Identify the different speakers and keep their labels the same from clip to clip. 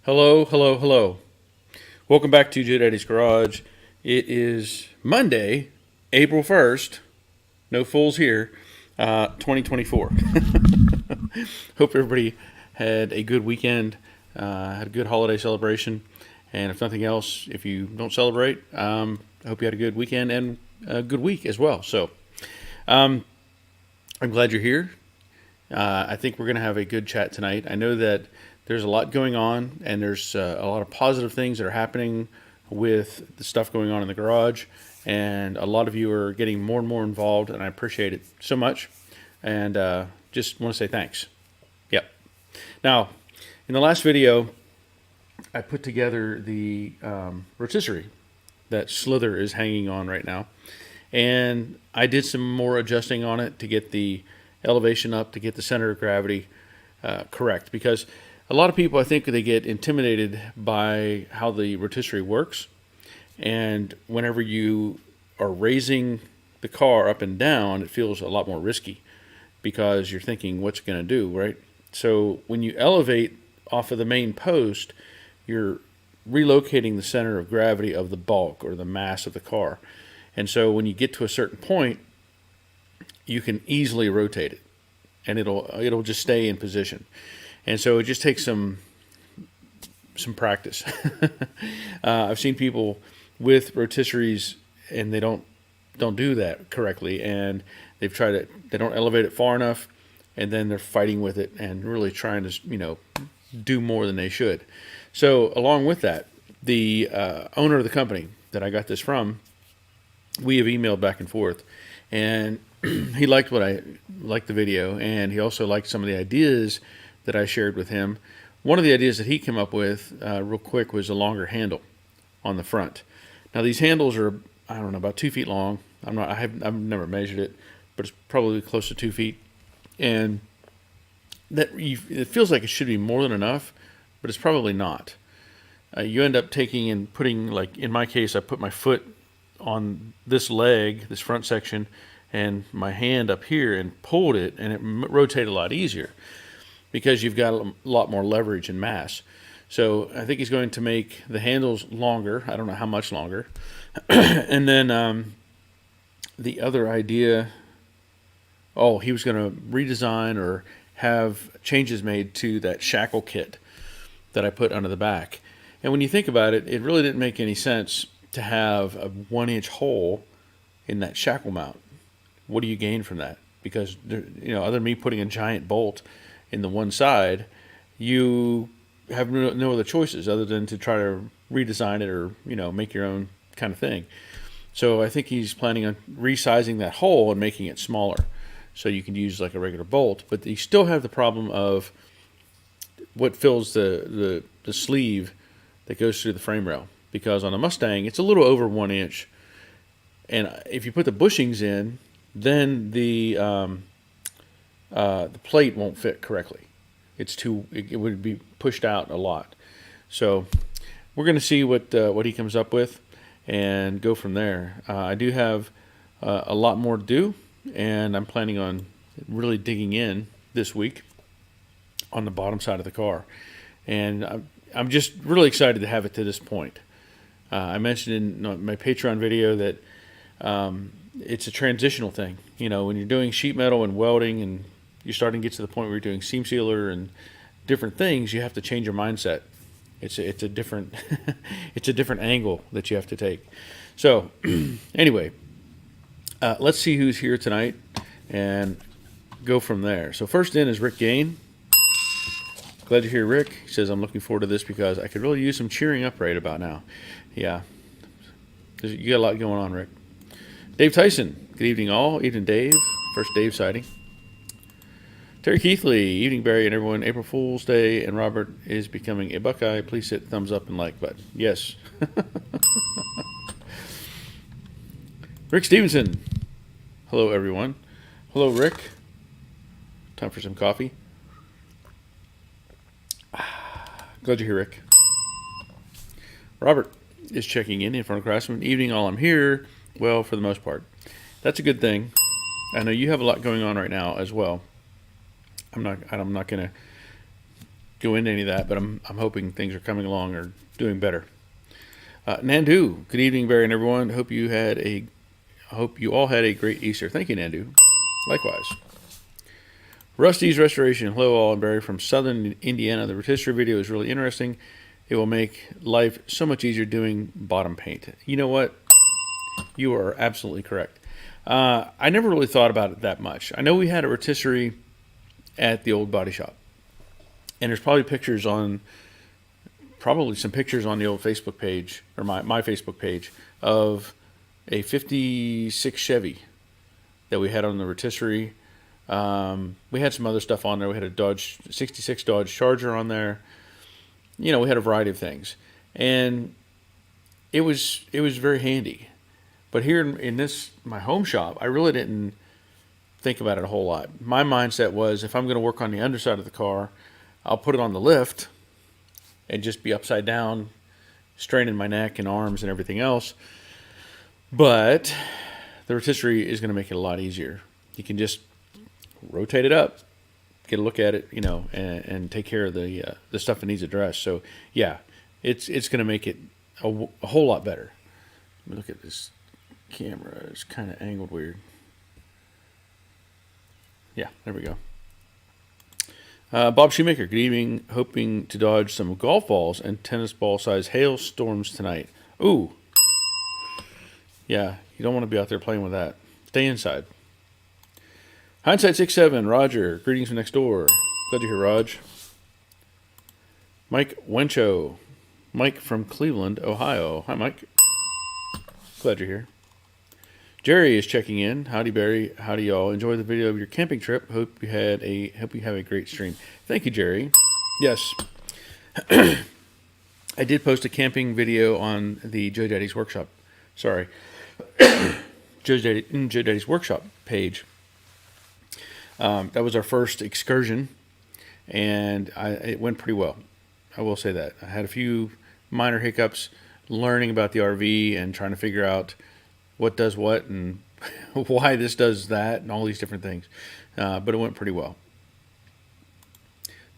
Speaker 1: Hello, hello, hello. Welcome back to J Daddy's Garage. It is Monday, April 1st. No fools here. 2024. Hope everybody had a good weekend, had a good holiday celebration. And if nothing else, if you don't celebrate, I hope you had a good weekend and a good week as well. So I'm glad you're here. I think we're going to have a good chat tonight. I know that there's a lot going on, and there's a lot of positive things that are happening with the stuff going on in the garage, and a lot of you are getting more and more involved, and I appreciate it so much, and just want to say thanks. Yep. Now, in the last video, I put together the rotisserie that Slither is hanging on right now, and I did some more adjusting on it to get the elevation up, to get the center of gravity correct, because a lot of people, I think, they get intimidated by how the rotisserie works, and whenever you are raising the car up and down, it feels a lot more risky because you're thinking, what's it going to do, right? So when you elevate off of the main post, you're relocating the center of gravity of the bulk or the mass of the car. And so when you get to a certain point, you can easily rotate it, and it'll just stay in position. And so it just takes some practice. I've seen people with rotisseries and they don't do that correctly, and they've tried it. They don't elevate it far enough, and then they're fighting with it and really trying to do more than they should. So along with that, the owner of the company that I got this from, we have emailed back and forth, and he liked the video, and he also liked some of the ideas that I shared with him. One of the ideas that he came up with real quick was a longer handle on the front. Now these handles are, I don't know, about 2 feet long. I've never measured it, but it's probably close to 2 feet. And it feels like it should be more than enough, but it's probably not. You end up taking and putting, like in my case, I put my foot on this leg, this front section, and my hand up here and pulled it, and it rotated a lot easier, because you've got a lot more leverage and mass. So I think he's going to make the handles longer. I don't know how much longer. And then the other idea, he was going to redesign or have changes made to that shackle kit that I put under the back. And when you think about it, it really didn't make any sense to have a 1-inch hole in that shackle mount. What do you gain from that? Because other than me putting a giant bolt in the one side, you have no other choices other than to try to redesign it or make your own kind of thing. So I think he's planning on resizing that hole and making it smaller, so you can use like a regular bolt, but you still have the problem of what fills the sleeve that goes through the frame rail, because on a Mustang it's a little over 1 inch, and if you put the bushings in, then the plate won't fit correctly. It would be pushed out a lot. So we're going to see what he comes up with and go from there. I do have a lot more to do, and I'm planning on really digging in this week on the bottom side of the car. And I'm just really excited to have it to this point. I mentioned in my Patreon video that it's a transitional thing. When you're doing sheet metal and welding, and you're starting to get to the point where you're doing seam sealer and different things, you have to change your mindset. It's a different it's a different angle that you have to take. So anyway, let's see who's here tonight and go from there. So first in is Rick Gain. Glad you're here, Rick. He says, I'm looking forward to this because I could really use some cheering up right about now. Yeah, you got a lot going on, Rick. Dave Tyson, good evening all. Evening, Dave. First Dave sighting. Terry Keithley, evening, Barry and everyone. April Fool's Day, and Robert is becoming a Buckeye. Please hit thumbs up and like button. Yes. Rick Stevenson. Hello, everyone. Hello, Rick. Time for some coffee. Glad you're here, Rick. Robert is checking in front of Craftsman. Evening, all. I'm here. Well, for the most part. That's a good thing. I know you have a lot going on right now as well. I'm not going to go into any of that, but I'm hoping things are coming along or doing better. Nandu, good evening, Barry and everyone. Hope you all had a great Easter. Thank you, Nandu. Likewise. Rusty's Restoration. Hello, all. I'm Barry from Southern Indiana. The rotisserie video is really interesting. It will make life so much easier doing bottom paint. You know what? You are absolutely correct. I never really thought about it that much. I know we had a rotisserie at the old body shop, and there's probably some pictures on the old Facebook page, or my Facebook page, of a 56 Chevy that we had on the rotisserie. We had some other stuff on there. We had a 66 Dodge Charger on there. We had a variety of things, and it was very handy. But here in my home shop, I really didn't think about it a whole lot. My mindset was, if I'm going to work on the underside of the car, I'll put it on the lift and just be upside down, straining my neck and arms and everything else. But the rotisserie is going to make it a lot easier. You can just rotate it up, get a look at it, and take care of the stuff that needs addressed. So yeah, it's going to make it a whole lot better. Let me look at this camera. It's kind of angled weird. Yeah, there we go. Bob Shoemaker, good evening. Hoping to dodge some golf balls and tennis ball size hailstorms tonight. Ooh. Yeah, you don't want to be out there playing with that. Stay inside. Hindsight 6-7, Roger. Greetings from next door. Glad you're here, Raj. Mike Wencho. Mike from Cleveland, Ohio. Hi, Mike. Glad you're here. Jerry is checking in. Howdy, Barry. Howdy, y'all. Enjoy the video of your camping trip. Hope you have a great stream. Thank you, Jerry. Yes. I did post a camping video on the Joe Daddy's Workshop. Sorry. Joe Daddy's Workshop page. That was our first excursion, and it went pretty well. I will say that. I had a few minor hiccups learning about the RV and trying to figure out what does what and why this does that and all these different things. But it went pretty well.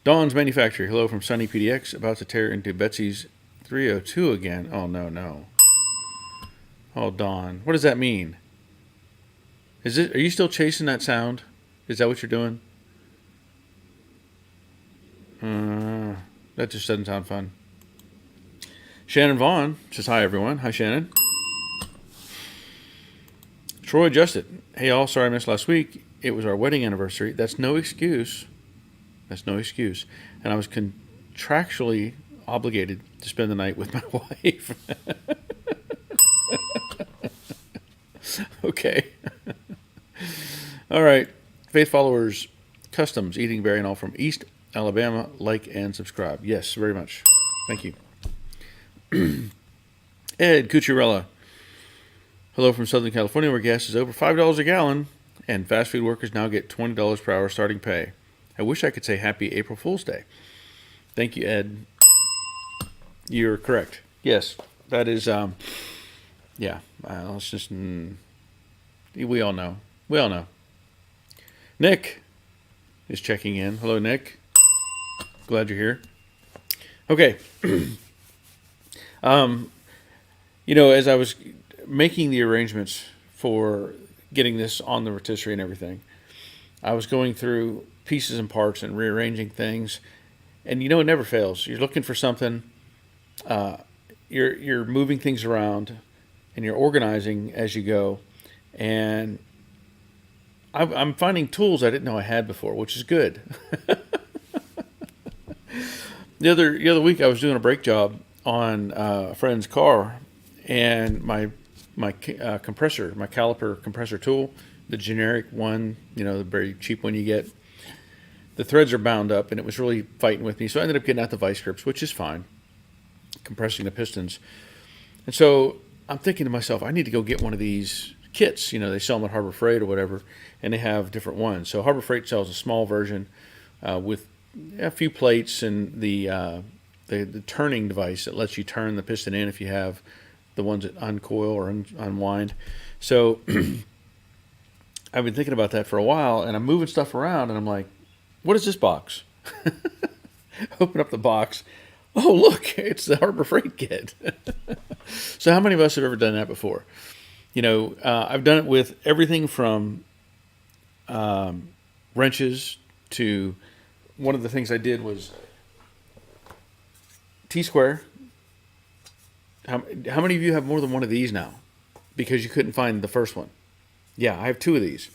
Speaker 1: Dawn's Manufacturer. Hello from Sunny PDX. About to tear into Betsy's 302 again. Oh, no. Oh, Dawn. What does that mean? Are you still chasing that sound? Is that what you're doing? That just doesn't sound fun. Shannon Vaughn says, hi, everyone. Hi, Shannon. Troy Justit. Hey, all. Sorry I missed last week. It was our wedding anniversary. That's no excuse. And I was contractually obligated to spend the night with my wife. Okay. All right. Faith Followers Customs, Eating Berry and all from East Alabama. Like and subscribe. Yes, very much. Thank you. Ed Cucciarella. Hello from Southern California, where gas is over $5 a gallon, and fast food workers now get $20 per hour starting pay. I wish I could say Happy April Fool's Day. Thank you, Ed. You're correct. Yes, that is, let's just, we all know. Nick is checking in. Hello, Nick. Glad you're here. Okay. As I was making the arrangements for getting this on the rotisserie and everything, I was going through pieces and parts and rearranging things, and it never fails. You're looking for something, you're moving things around, and you're organizing as you go, and I'm finding tools I didn't know I had before, which is good. The other week I was doing a brake job on a friend's car, and my compressor, my caliper compressor tool, the generic one, the very cheap one you get, the threads are bound up, and it was really fighting with me. So I ended up getting out the vice grips, which is fine, compressing the pistons. And so I'm thinking to myself, I need to go get one of these kits. They sell them at Harbor Freight or whatever, and they have different ones. So Harbor Freight sells a small version with a few plates and the turning device that lets you turn the piston in if you have the ones that uncoil or unwind. So I've been thinking about that for a while, and I'm moving stuff around, and I'm like, what is this box? Open up the box. Oh, look, it's the Harbor Freight kit. So how many of us have ever done that before? I've done it with everything from wrenches to one of the things I did was T-square. How many of you have more than one of these now? Because you couldn't find the first one. Yeah, I have two of these.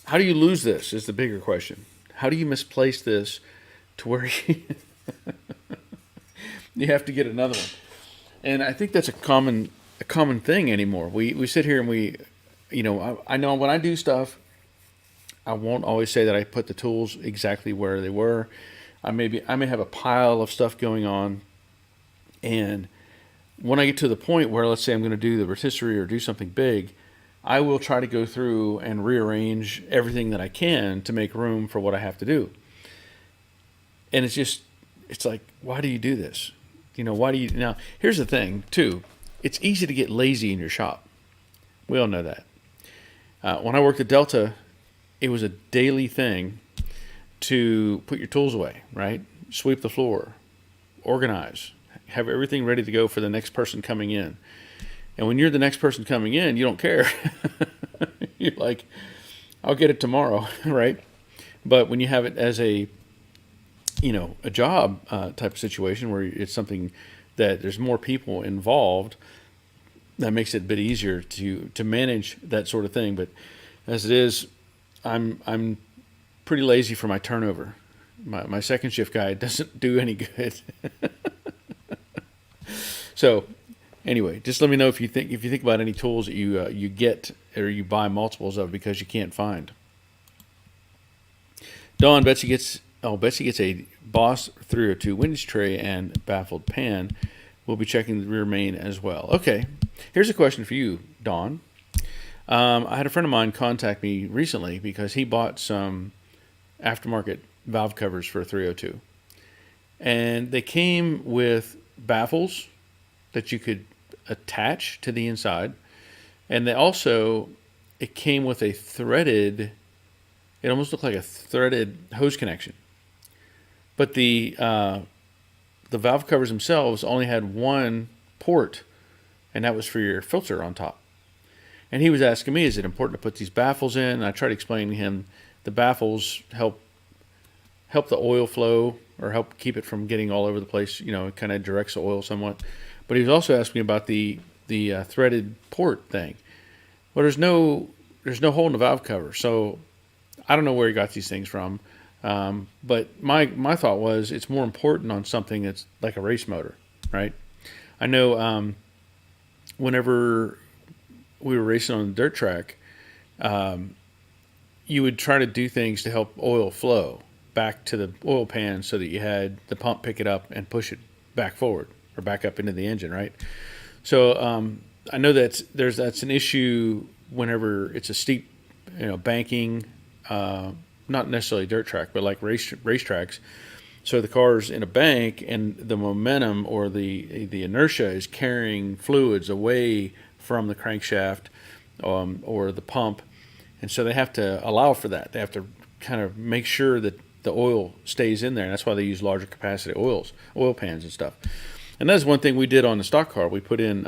Speaker 1: How do you lose this is the bigger question. How do you misplace this to where you have to get another one? And I think that's a common thing anymore. We sit here and I know when I do stuff, I won't always say that I put the tools exactly where they were. I may have a pile of stuff going on, and when I get to the point where, let's say I'm going to do the rotisserie or do something big, I will try to go through and rearrange everything that I can to make room for what I have to do. And it's like, why do you do this? Now, here's the thing, too. It's easy to get lazy in your shop. We all know that. When I worked at Delta, it was a daily thing to put your tools away, right? Sweep the floor, organize, have everything ready to go for the next person coming in. And when you're the next person coming in, you don't care. You're like, I'll get it tomorrow, right? But when you have it as a job type of situation where it's something that there's more people involved, that makes it a bit easier to manage that sort of thing. But as it is, I'm pretty lazy for my turnover. My second shift guy doesn't do any good. So anyway, just let me know if you think about any tools that you get or you buy multiples of because you can't find. Dawn, Betsy gets a Boss 302 windage tray and baffled pan. We'll be checking the rear main as well. Okay, here's a question for you, Dawn. I had a friend of mine contact me recently because he bought some aftermarket valve covers for a 302. And they came with baffles that you could attach to the inside. And it came with it almost looked like a threaded hose connection. But the valve covers themselves only had one port, and that was for your filter on top. And he was asking me, is it important to put these baffles in? And I tried to explain to him the baffles help the oil flow or help keep it from getting all over the place. It kind of directs the oil somewhat. But he was also asking me about the threaded port thing. Well, there's no hole in the valve cover, so I don't know where he got these things from. But my thought was it's more important on something that's like a race motor, right? I know whenever we were racing on the dirt track, you would try to do things to help oil flow back to the oil pan so that you had the pump pick it up and push it back forward or back up into the engine, right? So I know that's an issue whenever it's a steep, banking, not necessarily dirt track, but like race tracks. So the car's in a bank, and the momentum or the inertia is carrying fluids away from the crankshaft or the pump, and so they have to allow for that. They have to kind of make sure that the oil stays in there, and that's why they use larger capacity oil pans and stuff. And that's one thing we did on the stock car. We put in,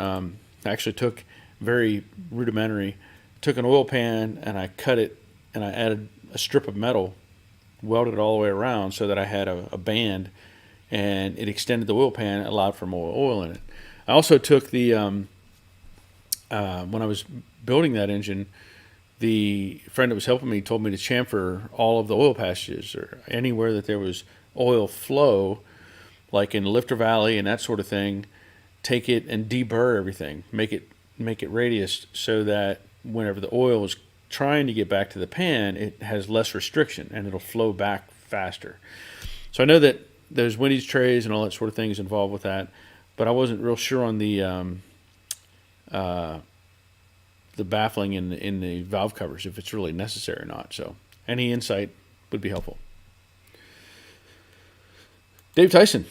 Speaker 1: actually took very rudimentary, took an oil pan and I cut it and I added a strip of metal, welded it all the way around so that I had a band, and it extended the oil pan, allowed for more oil in it. I also took the, when I was building that engine, the friend that was helping me told me to chamfer all of the oil passages or anywhere that there was oil flow, like in Lifter Valley and that sort of thing. Take it and deburr everything, make it radius so that whenever the oil is trying to get back to the pan, it has less restriction and it'll flow back faster. So I know that there's windage trays and all that sort of thing is involved with that, but I wasn't real sure on the baffling in the valve covers, if it's really necessary or not. So any insight would be helpful. Dave Tyson,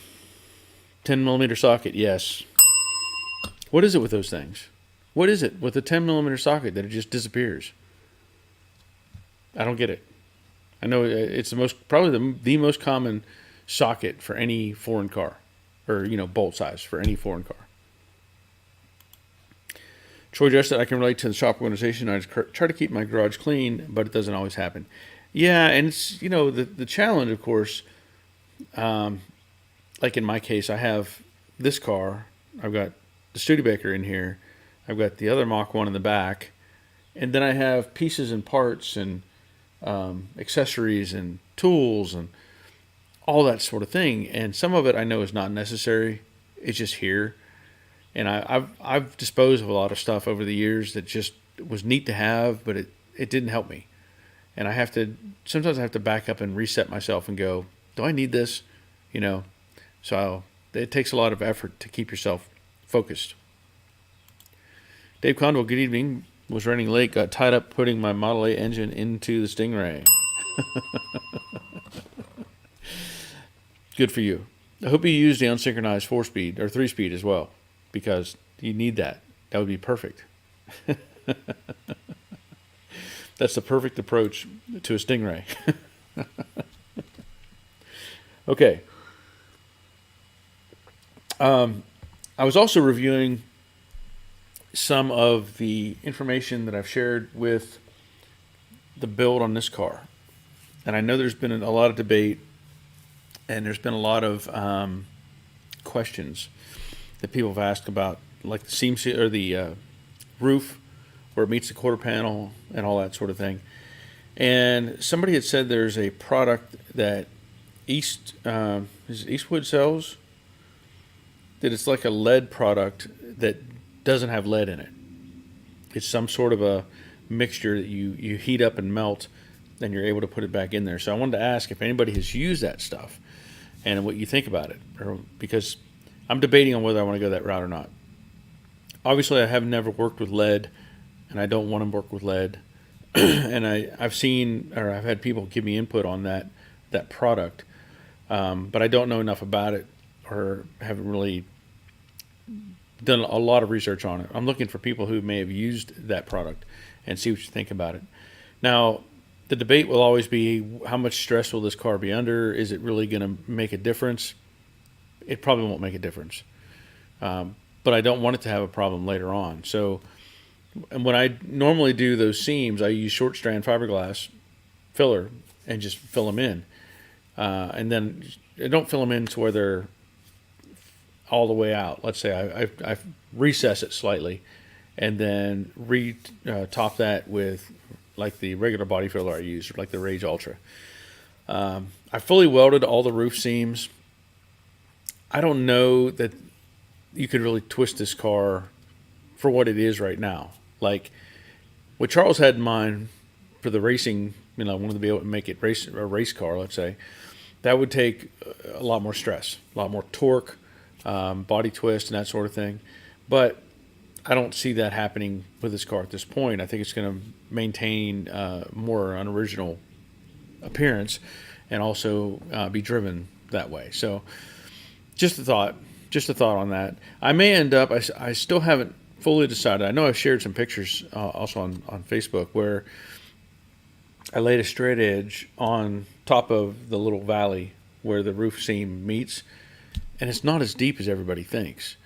Speaker 1: 10 millimeter socket, yes. What is it with those things? What is it with a 10 millimeter socket that it just disappears? I don't get it. I know it's probably the most common socket for any foreign car, or bolt size for any foreign car. Troy just said, I can relate to the shop organization. I try to keep my garage clean, but it doesn't always happen. Yeah, and it's, the challenge, of course, like in my case, I have this car. I've got the Studebaker in here. I've got the other Mach 1 in the back. And then I have pieces and parts and accessories and tools and all that sort of thing. And some of it I know is not necessary. It's just here. And I've disposed of a lot of stuff over the years that just was neat to have, but it didn't help me. And sometimes I have to back up and reset myself and go, do I need this? So it takes a lot of effort to keep yourself focused. Dave Condell, good evening. Was running late, got tied up putting my Model A engine into the Stingray. Good for you. I hope you use the unsynchronized 4-speed or 3-speed as well, because you need that. That would be perfect. That's the perfect approach to a Stingray. Okay. I was also reviewing some of the information that I've shared with the build on this car. And I know there's been a lot of debate, and there's been a lot of questions that people have asked about, like the seam or the roof where it meets the quarter panel and all that sort of thing. And somebody had said there's a product that Eastwood sells, that it's like a lead product that doesn't have lead in it. It's some sort of a mixture that you heat up and melt, then you're able to put it back in there. So I wanted to ask if anybody has used that stuff and what you think about it, because I'm debating on whether I want to go that route or not. Obviously, I have never worked with lead, and I don't want to work with lead. And I've had people give me input on that product, but I don't know enough about it, or haven't really done a lot of research on it. I'm looking for people who may have used that product and see what you think about it. Now, the debate will always be, how much stress will this car be under? Is it really going to make a difference? It probably won't make a difference. But I don't want it to have a problem later on. So, and when I normally do those seams, I use short strand fiberglass filler and just fill them in. And then I don't fill them in to where they're all the way out. Let's say I recess it slightly, and then top that with like the regular body filler I use, or like the Rage Ultra. I fully welded all the roof seams. I don't know that you could really twist this car for what it is right now. Like what Charles had in mind for the racing, wanted to be able to make it a race car, let's say, that would take a lot more stress, a lot more torque, body twist and that sort of thing. But I don't see that happening with this car at this point. I think it's going to maintain more an original appearance and also be driven that way. So just a thought on that. I may end up, I still haven't fully decided. I know I've shared some pictures also on Facebook where I laid a straight edge on top of the little valley where the roof seam meets, and it's not as deep as everybody thinks.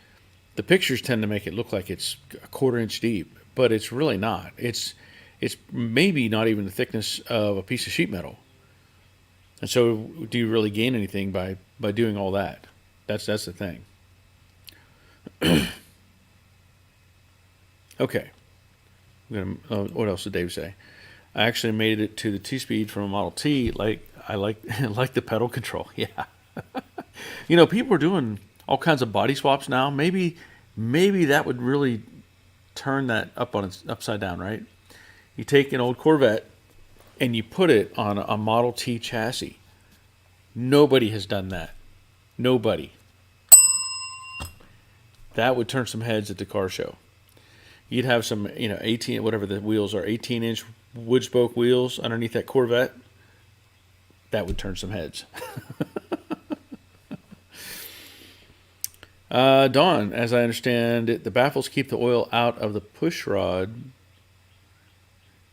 Speaker 1: The pictures tend to make it look like it's a 1/4 inch deep, but it's really not. It's maybe not even the thickness of a piece of sheet metal. And so do you really gain anything by doing all that? That's the thing. Okay. What else did Dave say? I actually made it to the 2-speed from a Model T. I like the pedal control. Yeah. People are doing all kinds of body swaps now. Maybe that would really turn that upside down, right? You take an old Corvette and you put it on a Model T chassis. Nobody has done that. Nobody. That would turn some heads at the car show. You'd have some, 18, whatever the wheels are, 18-inch wood spoke wheels underneath that Corvette. That would turn some heads. Dawn, as I understand it, the baffles keep the oil out of the push rod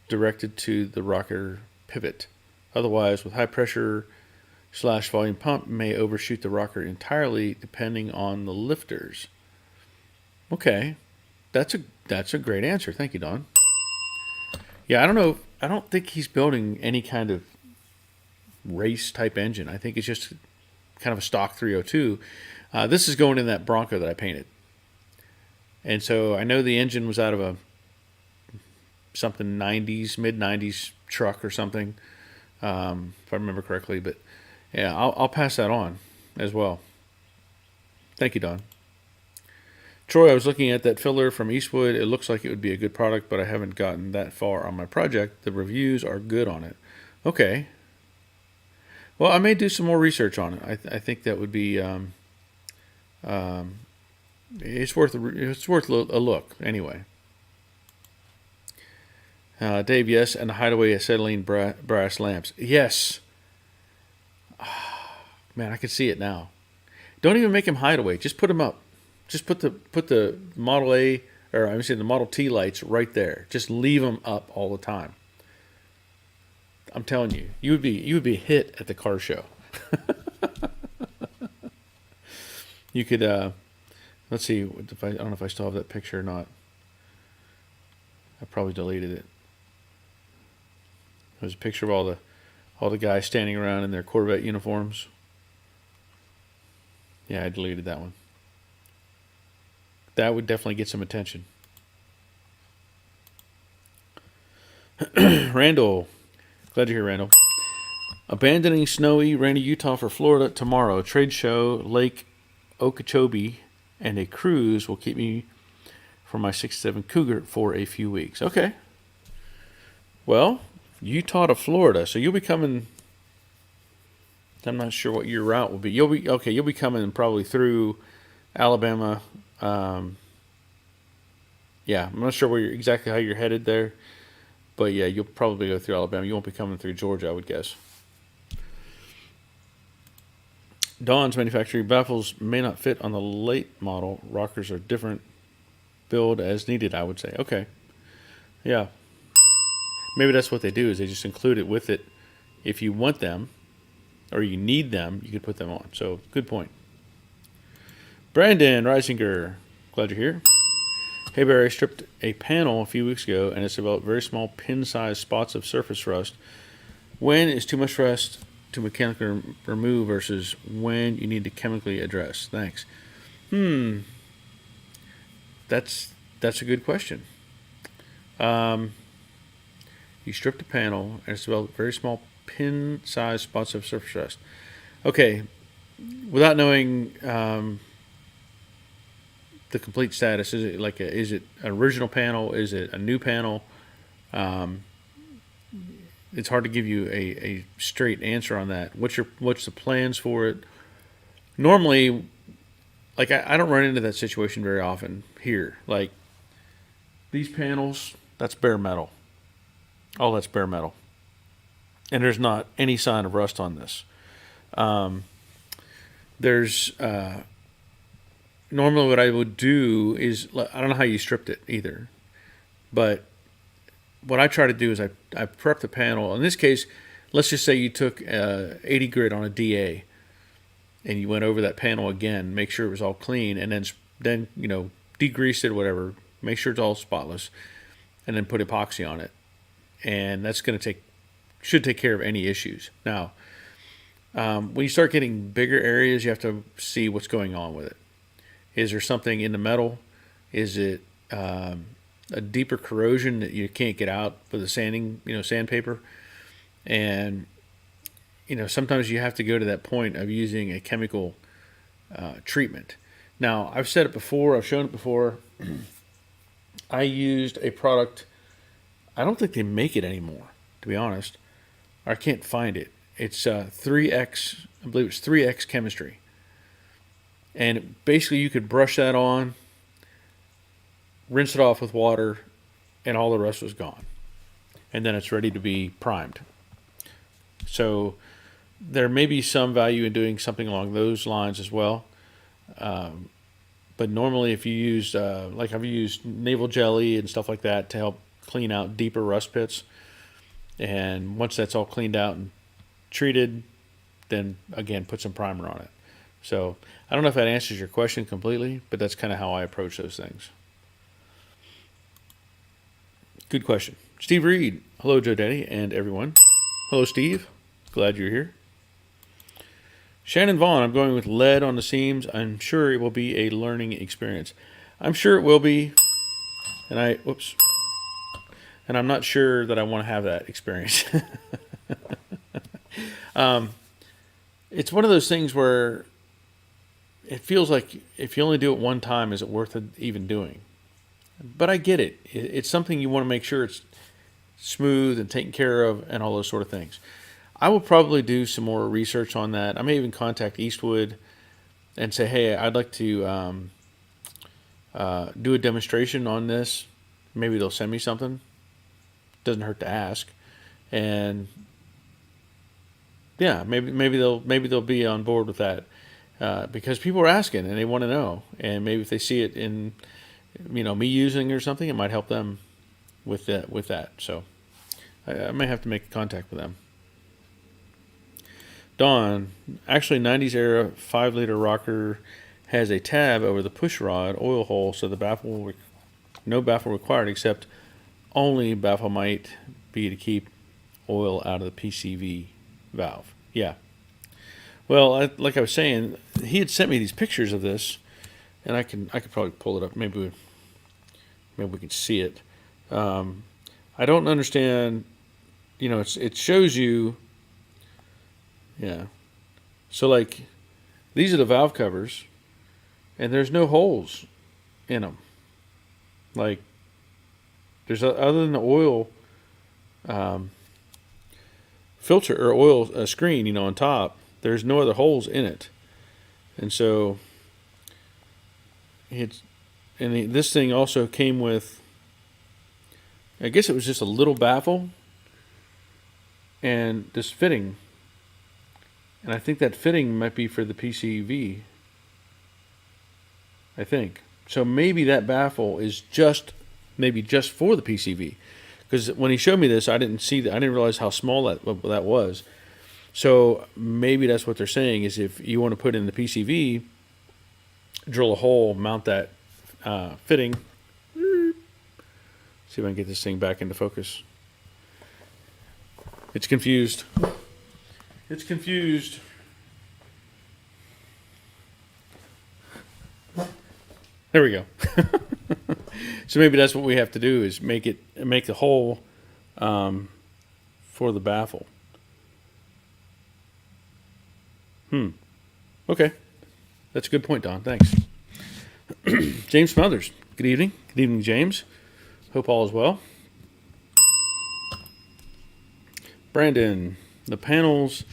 Speaker 1: directed to the rocker pivot. Otherwise, with high pressure slash volume pump may overshoot the rocker entirely depending on the lifters. Okay, that's a great answer. Thank you, Don. Yeah, I don't know. I don't think he's building any kind of race type engine. I think it's just kind of a stock 302. This is going in that Bronco that I painted. And so I know the engine was out of a something 90s, mid 90s truck or something, if I remember correctly. But yeah, I'll pass that on as well. Thank you, Don. Troy, I was looking at that filler from Eastwood. It looks like it would be a good product, but I haven't gotten that far on my project. The reviews are good on it. Okay. Well, I may do some more research on it. I think that would be it's worth a look anyway. Dave, yes, and the Hideaway acetylene brass lamps. Yes. Man, I can see it now. Don't even make him Hideaway. Just put him up. Just put the Model A, or I'm saying the Model T lights right there. Just leave them up all the time. I'm telling you, you would be hit at the car show. You could let's see if I don't know if I still have that picture or not. I probably deleted it. There's a picture of all the guys standing around in their Corvette uniforms. Yeah, I deleted that one. That would definitely get some attention. Randall. Glad you're here, Randall. Abandoning snowy, rainy Utah for Florida tomorrow. Trade show, Lake Okeechobee, and a cruise will keep me from my 67 Cougar for a few weeks. Okay. Well, Utah to Florida. So you'll be coming. I'm not sure what your route will be. You'll be coming probably through Alabama. Yeah, I'm not sure exactly how you're headed there, but yeah, you'll probably go through Alabama. You won't be coming through Georgia, I would guess. Dawn's manufacturing baffles may not fit on the late model. Rockers are different build as needed, I would say. Okay. Yeah. Maybe that's what they do is they just include it with it. If you want them or you need them, you could put them on. So, good point. Brandon Reisinger, glad you're here. Hey Barry, I stripped a panel a few weeks ago and it's developed very small pin-sized spots of surface rust. When is too much rust to mechanically remove versus when you need to chemically address? Thanks. That's a good question. You stripped a panel and it's developed very small pin-sized spots of surface rust. Okay, without knowing the complete status, is it an original panel? Is it a new panel? It's hard to give you a straight answer on that. What's the plans for it? Normally, like I don't run into that situation very often here. Like these panels, that's bare metal. All that's bare metal, and there's not any sign of rust on this. There's normally what I would do is, I don't know how you stripped it either, but what I try to do is I prep the panel. In this case, let's just say you took 80 grit on a DA and you went over that panel again, make sure it was all clean, and then degrease it, whatever, make sure it's all spotless, and then put epoxy on it, and that's should take care of any issues. Now, when you start getting bigger areas, you have to see what's going on with it. Is there something in the metal? Is it a deeper corrosion that you can't get out with a sandpaper? And, sometimes you have to go to that point of using a chemical treatment. Now, I've said it before. I've shown it before. I used a product. I don't think they make it anymore, to be honest. I can't find it. It's 3X. I believe it's 3X chemistry. And basically you could brush that on, rinse it off with water, and all the rest was gone. And then it's ready to be primed. So there may be some value in doing something along those lines as well. But normally if you use, like I've used navel jelly and stuff like that to help clean out deeper rust pits. And once that's all cleaned out and treated, then again put some primer on it. So I don't know if that answers your question completely, but that's kind of how I approach those things. Good question. Steve Reed. Hello, Joe Daddy and everyone. Hello, Steve. Glad you're here. Shannon Vaughn. I'm going with lead on the seams. I'm sure it will be a learning experience. I'm sure it will be. And I'm not sure that I want to have that experience. It's one of those things where it feels like if you only do it one time, is it worth it even doing? But I get it. It's something you want to make sure it's smooth and taken care of and all those sort of things. I will probably do some more research on that. I may even contact Eastwood and say, hey, I'd like to do a demonstration on this. Maybe they'll send me something. Doesn't hurt to ask. And yeah, maybe they'll be on board with that, because people are asking and they want to know. And maybe if they see it in, me using or something, it might help them with that. So I may have to make contact with them. Dawn, actually 90s era 5-liter rocker has a tab over the push rod oil hole, so the no baffle required, except only baffle might be to keep oil out of the PCV valve. Yeah. Well, like I was saying, he had sent me these pictures of this, and I could probably pull it up. Maybe we can see it. I don't understand. It shows you. Yeah. So like, these are the valve covers, and there's no holes in them. Like, there's other than the oil filter or oil screen, on top, there's no other holes in it. And so this thing also came with, I guess it was just a little baffle and this fitting. And I think that fitting might be for the PCV. I think. So maybe that baffle is just for the PCV. Because when he showed me this, I didn't see that. I didn't realize how small that was. So maybe that's what they're saying, is if you want to put in the PCV, drill a hole, mount that fitting. See if I can get this thing back into focus. It's confused. There we go. So maybe that's what we have to do, is make the hole for the baffle. Okay. That's a good point, Don. Thanks. James Smothers. Good evening. Good evening, James. Hope all is well. Brandon. The panel is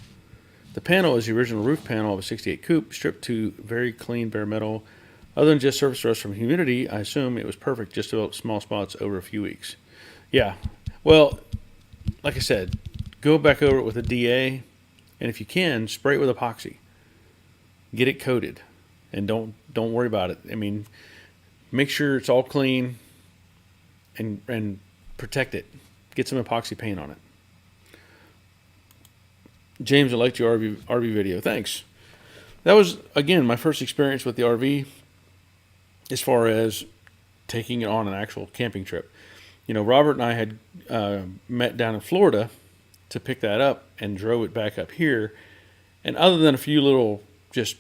Speaker 1: the original roof panel of a 68 coupe, stripped to very clean bare metal. Other than just surface rust from humidity, I assume it was perfect, just developed small spots over a few weeks. Yeah. Well, like I said, go back over it with a DA, and if you can, spray it with epoxy. Get it coated, and don't worry about it. I mean, make sure it's all clean and protect it. Get some epoxy paint on it. James, I liked your RV video. Thanks. That was, again, my first experience with the RV as far as taking it on an actual camping trip. Robert and I had met down in Florida to pick that up and drove it back up here. And other than a few little just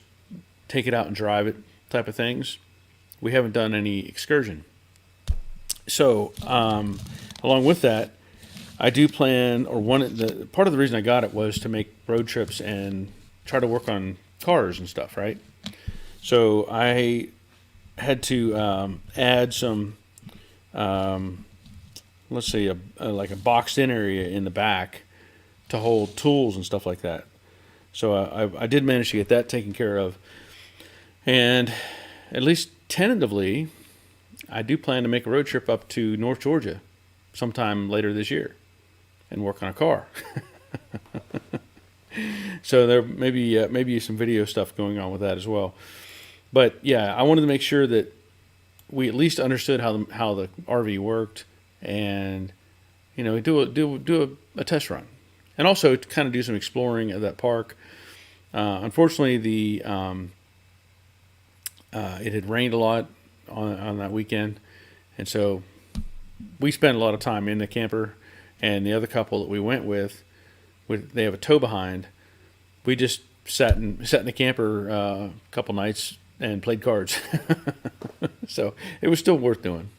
Speaker 1: take it out and drive it type of things, we haven't done any excursion. So along with that, I do plan, part of the reason I got it was to make road trips and try to work on cars and stuff, right? So I had to add some, let's say, like a boxed-in area in the back to hold tools and stuff like that. So I did manage to get that taken care of. And at least tentatively, I do plan to make a road trip up to North Georgia sometime later this year and work on a car. So there may be some video stuff going on with that as well. But yeah, I wanted to make sure that we at least understood how the RV worked, and do a test run, and also to kind of do some exploring of that park. Unfortunately, it had rained a lot on that weekend, and so we spent a lot of time in the camper. And the other couple that we went with they have a tow behind. We just sat in the camper a couple nights and played cards. So it was still worth doing.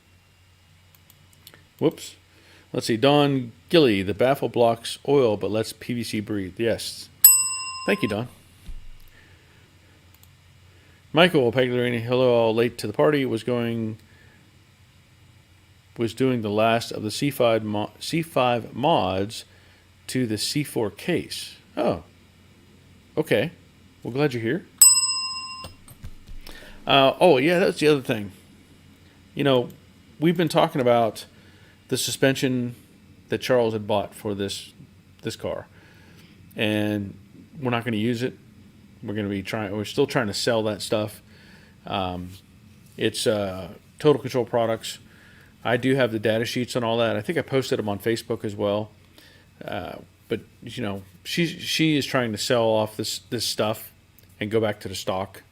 Speaker 1: Whoops. Let's see. Don Gilly, the baffle blocks oil but lets PVC breathe. Yes. Thank you, Don. Michael Pagliarini, hello, all late to the party. Was doing the last of the C5 mods to the C4 case. Oh, okay. Well, glad you're here. Oh, yeah, that's the other thing. You know, we've been talking about the suspension that Charles had bought for this car, and we're not going to use it. We're still trying to sell that stuff. It's Total Control Products. I do have the data sheets on all that. I think I posted them on Facebook as well. But you know, she is trying to sell off this stuff and go back to the stock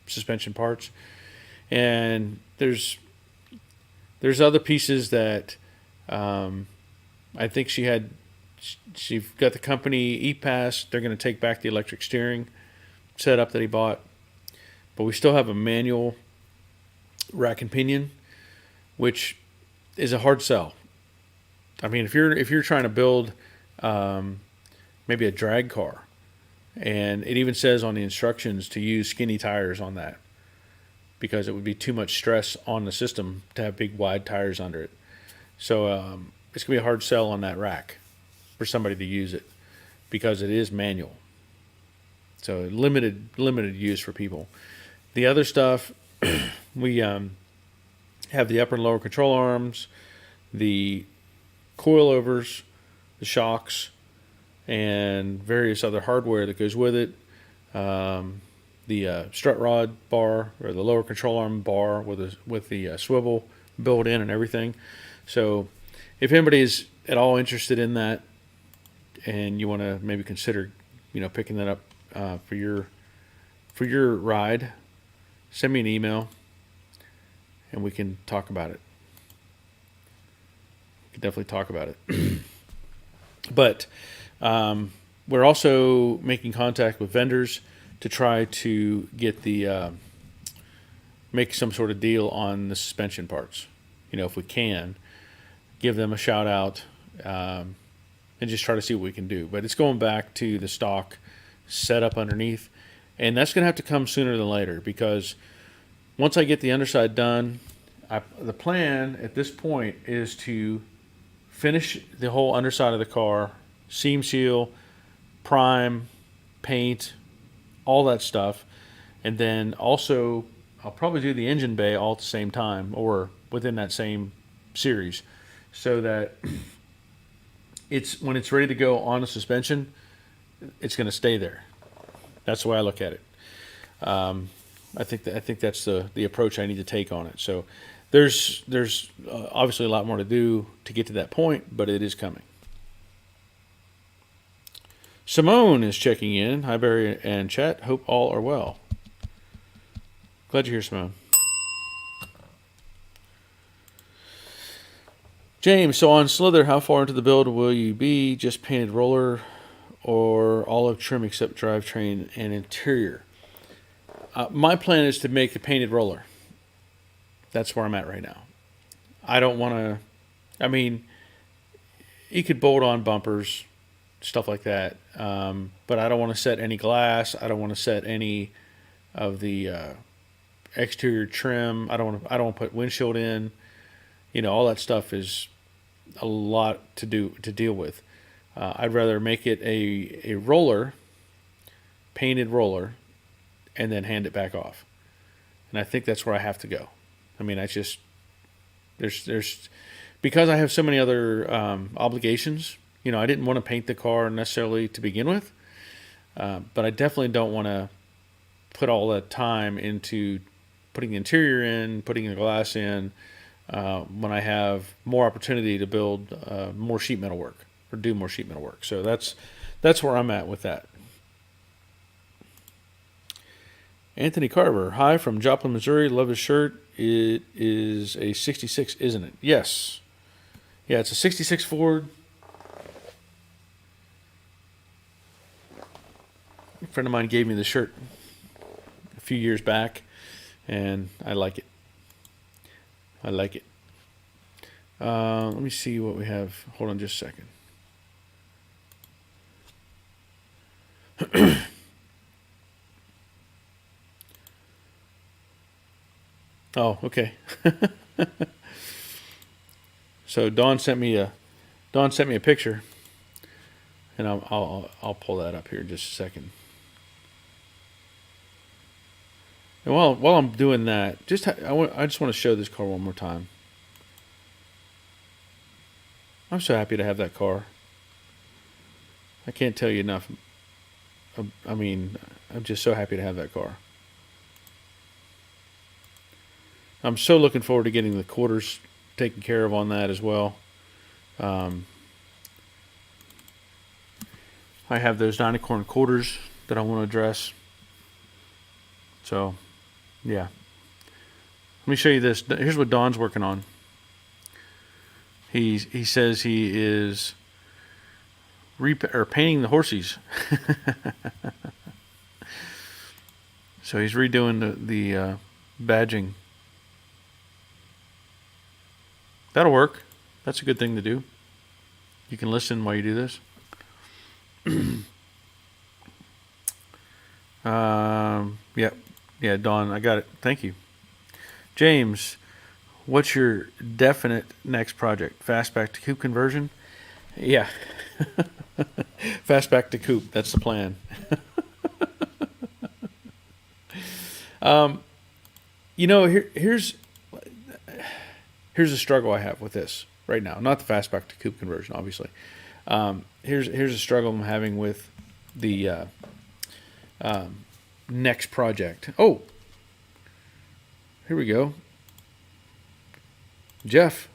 Speaker 1: suspension parts. And there's other pieces that I think she's got the company ePass. They're going to take back the electric steering setup that he bought, but we still have a manual rack and pinion, which is a hard sell. I mean, if you're trying to build maybe a drag car, and it even says on the instructions to use skinny tires on that, because it would be too much stress on the system to have big wide tires under it. So it's gonna be a hard sell on that rack for somebody to use it, because it is manual. So limited use for people. The other stuff, we have the upper and lower control arms, the coilovers, the shocks, and various other hardware that goes with it. The strut rod bar, or the lower control arm bar with the swivel built in and everything. So if anybody is at all interested in that, and you want to maybe consider, picking that up for your ride, send me an email and we can talk about it. We can definitely talk about it. But we're also making contact with vendors to try to get make some sort of deal on the suspension parts. If we can, give them a shout out and just try to see what we can do. But it's going back to the stock setup underneath, and that's going to have to come sooner than later, because once I get the underside done, the plan at this point is to finish the whole underside of the car, seam seal, prime, paint, all that stuff. And then also I'll probably do the engine bay all at the same time, or within that same series, so that when it's ready to go on the suspension, it's going to stay there. That's the way I look at it. I think that's the approach I need to take on it. So there's obviously a lot more to do to get to that point, but it is coming. Simone is checking in. Hi, Barry and chat. Hope all are well. Glad you're here, Simone. James, so on Slither, how far into the build will you be? Just painted roller or all of trim except drivetrain and interior? My plan is to make the painted roller. That's where I'm at right now. I don't want to... I mean, you could bolt on bumpers, stuff like that, but I don't want to set any glass. I don't want to set any of the exterior trim. I don't want to put windshield in. All that stuff is a lot to deal with. I'd rather make it a roller, painted roller, and then hand it back off. And I think that's where I have to go. I mean, there's because I have so many other obligations. I didn't want to paint the car necessarily to begin with, but I definitely don't want to put all that time into putting the interior in, putting the glass in, when I have more opportunity to build more sheet metal work or do more sheet metal work. So that's where I'm at with that. Anthony Carver, hi from Joplin, Missouri. Love his shirt. It is a 66, isn't it? Yes. Yeah, it's a 66 Ford. A friend of mine gave me the shirt a few years back, and I like it. I like it. Let me see what we have. Hold on just a second. Oh, okay. So Dawn sent me a picture, and I'll pull that up here in just a second. And while I'm doing that, I just want to show this car one more time. I'm so happy to have that car. I can't tell you enough. I mean, I'm just so happy to have that car. I'm so looking forward to getting the quarters taken care of on that as well. I have those Dynacorn quarters that I want to address. So, yeah. Let me show you this. Here's what Don's working on. He says he is painting the horsies. So he's redoing the badging. That'll work. That's a good thing to do. You can listen while you do this. Yep. Yeah, Dawn, I got it. Thank you. James, what's your definite next project? Fastback to coupe conversion? Yeah. Fastback to coupe. That's the plan. Here's a struggle I have with this right now. Not the fastback to coupe conversion, obviously. Here's a struggle I'm having with the next project. Oh, here we go. Jeff,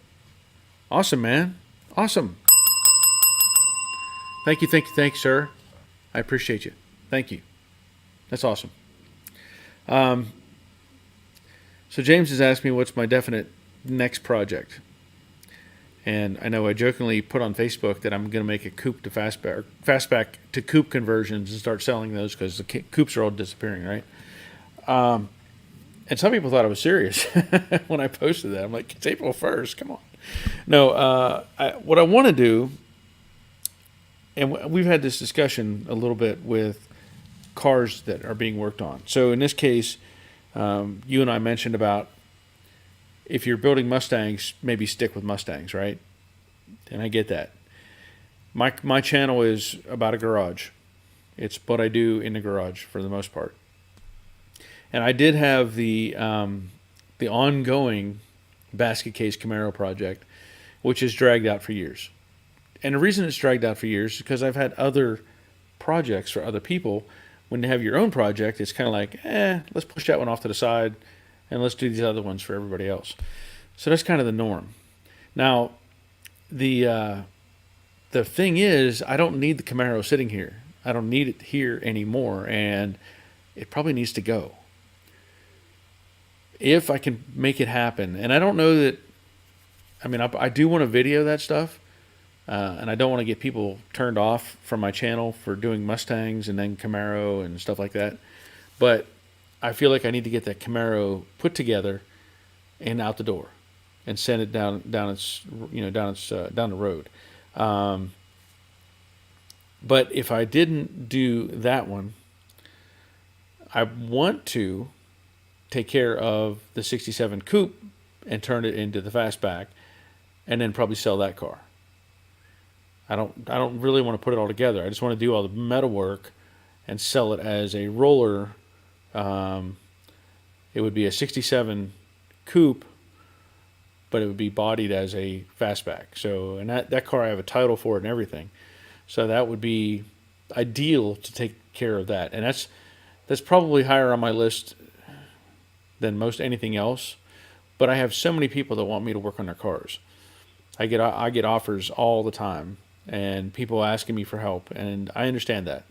Speaker 1: awesome, man, awesome. Thank you, sir. I appreciate you. Thank you. That's awesome. So James has asked me what's my definite next project. And I know I jokingly put on Facebook that I'm going to make a coupe to fastback to coupe conversions and start selling those because the coupes are all disappearing, right? And some people thought I was serious when I posted that. I'm like, it's April 1st. Come on. No, what I want to do, and we've had this discussion a little bit with cars that are being worked on. So in this case, you and I mentioned about if you're building Mustangs, maybe stick with Mustangs, right? And I get that. My channel is about a garage. It's what I do in the garage for the most part. And I did have the ongoing basket case Camaro project, which is dragged out for years. And the reason it's dragged out for years is because I've had other projects for other people. When you have your own project, it's kind of like, let's push that one off to the side and let's do these other ones for everybody else. So that's kind of the norm. Now, the thing is, I don't need the Camaro sitting here. I don't need it here anymore, and it probably needs to go. If I can make it happen, and I don't know that, I mean, I do want to video that stuff, and I don't want to get people turned off from my channel for doing Mustangs and then Camaro and stuff like that. But I feel like I need to get that Camaro put together and out the door, and send it down the road. But if I didn't do that one, I want to take care of the 67 coupe and turn it into the fastback, and then probably sell that car. I don't really want to put it all together. I just want to do all the metal work and sell it as a roller. It would be a 67 coupe, but it would be bodied as a fastback. So, and that car, I have a title for it and everything. So that would be ideal to take care of that. And that's probably higher on my list than most anything else. But I have so many people that want me to work on their cars. I get offers all the time, and people asking me for help, and I understand that.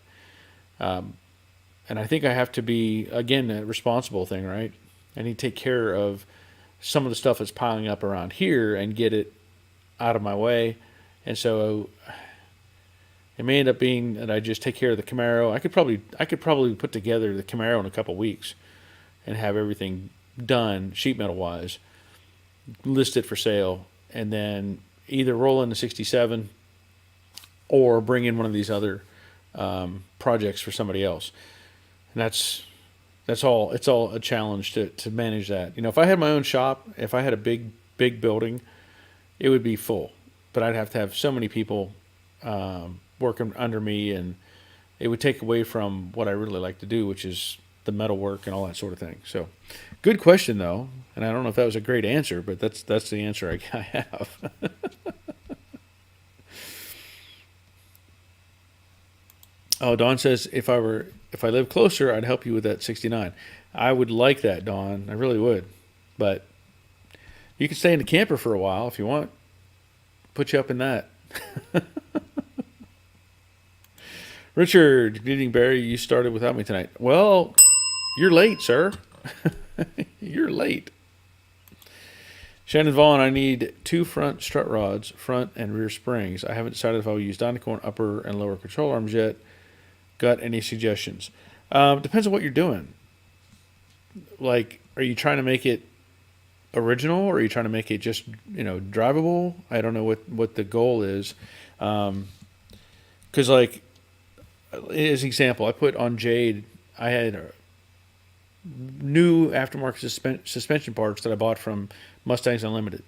Speaker 1: And And I think I have to be, again, a responsible thing, right? I need to take care of some of the stuff that's piling up around here and get it out of my way. And so it may end up being that I just take care of the Camaro. I could probably put together the Camaro in a couple weeks and have everything done sheet metal wise, list it for sale, and then either roll into 67 or bring in one of these other projects for somebody else. And that's all. It's all a challenge to manage that. If I had my own shop, if I had a big building, it would be full. But I'd have to have so many people working under me, and it would take away from what I really like to do, which is the metal work and all that sort of thing. So, good question though, and I don't know if that was a great answer, but that's the answer I have. Oh, Dawn says if I lived closer, I'd help you with that 69. I would like that, Dawn. I really would. But you can stay in the camper for a while if you want. Put you up in that. Richard, good evening, Barry. You started without me tonight. Well, you're late, sir. You're late. Shannon Vaughn, I need 2 front strut rods, front and rear springs. I haven't decided if I will use Dynacorn upper and lower control arms yet. Got any suggestions? Depends on what you're doing. Like, are you trying to make it original, or are you trying to make it just, drivable? I don't know what the goal is. Because, like, as an example, I put on Jade, I had new aftermarket suspension parts that I bought from Mustangs Unlimited.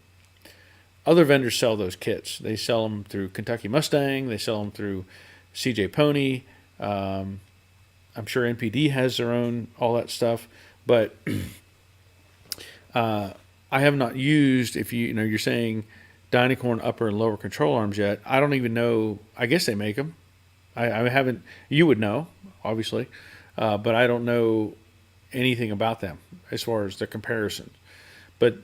Speaker 1: Other vendors sell those kits. They sell them through Kentucky Mustang. They sell them through CJ Pony. I'm sure NPD has their own, all that stuff, but I have not used, if you're saying Dynacorn upper and lower control arms yet. I don't even know. I guess they make them. I haven't. You would know, obviously, but I don't know anything about them as far as the comparison. But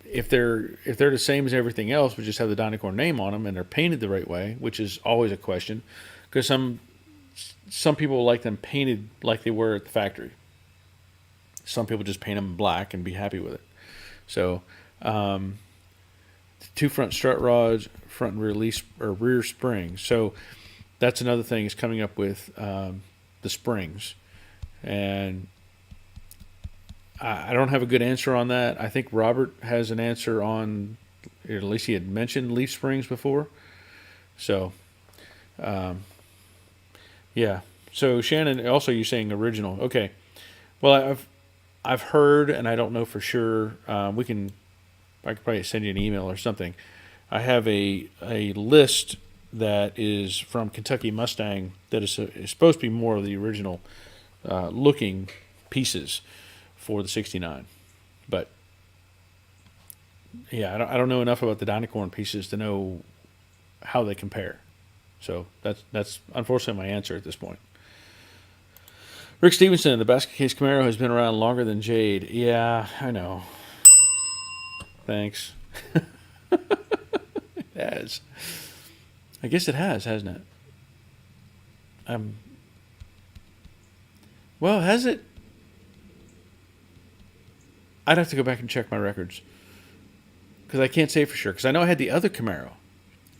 Speaker 1: if they're the same as everything else, we just have the Dynacorn name on them and they're painted the right way, which is always a question, because some people like them painted like they were at the factory. Some people just paint them black and be happy with it. So, 2 front strut rods, front and rear springs. So that's another thing, is coming up with the springs. And I don't have a good answer on that. I think Robert has an answer on, or at least he had mentioned leaf springs before. So, yeah. So Shannon, also you're saying original. Okay. Well, I've heard, and I don't know for sure. I could probably send you an email or something. I have a list that is from Kentucky Mustang that is supposed to be more of the original looking pieces for the 69. But yeah, I don't know enough about the Dynacorn pieces to know how they compare. So that's unfortunately my answer at this point. Rick Stevenson, the basket case Camaro has been around longer than Jade. Yeah, I know. Thanks. It has. I guess it has, hasn't it? Well, has it? I'd have to go back and check my records, because I can't say for sure. Because I know I had the other Camaro.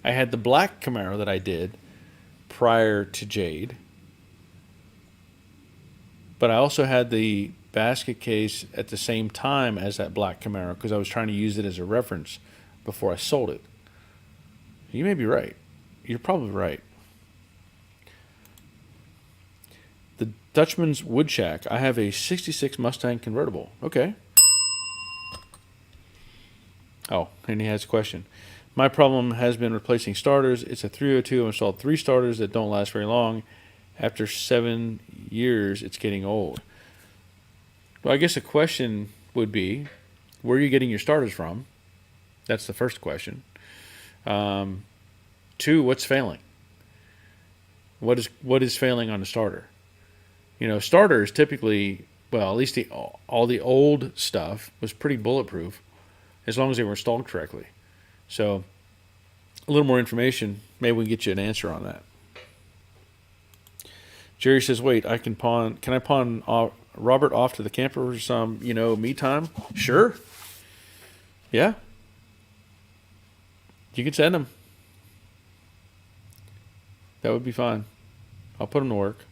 Speaker 1: I had the black Camaro that I did prior to Jade. But I also had the basket case at the same time as that black Camaro, because I was trying to use it as a reference before I sold it. You may be right. You're probably right. The Dutchman's Wood Shack. I have a 66 Mustang convertible. Okay. Oh, and he has a question. My problem has been replacing starters. It's a 302. I installed 3 starters that don't last very long. After 7 years, it's getting old. Well, I guess the question would be, where are you getting your starters from? That's the first question. 2, what's failing? What is failing on the starter? Starters typically, well, at least all the old stuff was pretty bulletproof, as long as they were installed correctly. So, a little more information, maybe we can get you an answer on that. Jerry says, "Wait, I can pawn. Can I pawn Robert off to the camper for some, me time? Sure. Yeah, you can send him. That would be fine. I'll put him to work."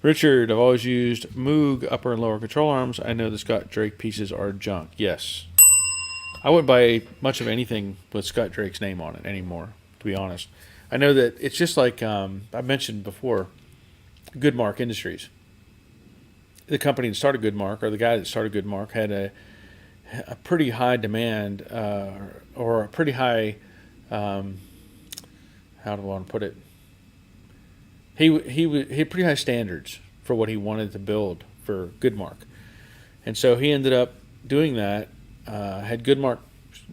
Speaker 1: Richard, I've always used Moog upper and lower control arms. I know the Scott Drake pieces are junk. Yes. I wouldn't buy much of anything with Scott Drake's name on it anymore, to be honest. I know that it's just like I mentioned before, Goodmark Industries. The company that started Goodmark, or the guy that started Goodmark, had a pretty high demand or a pretty high, how do I want to put it? He had pretty high standards for what he wanted to build for Goodmark, and so he ended up doing that. Had Goodmark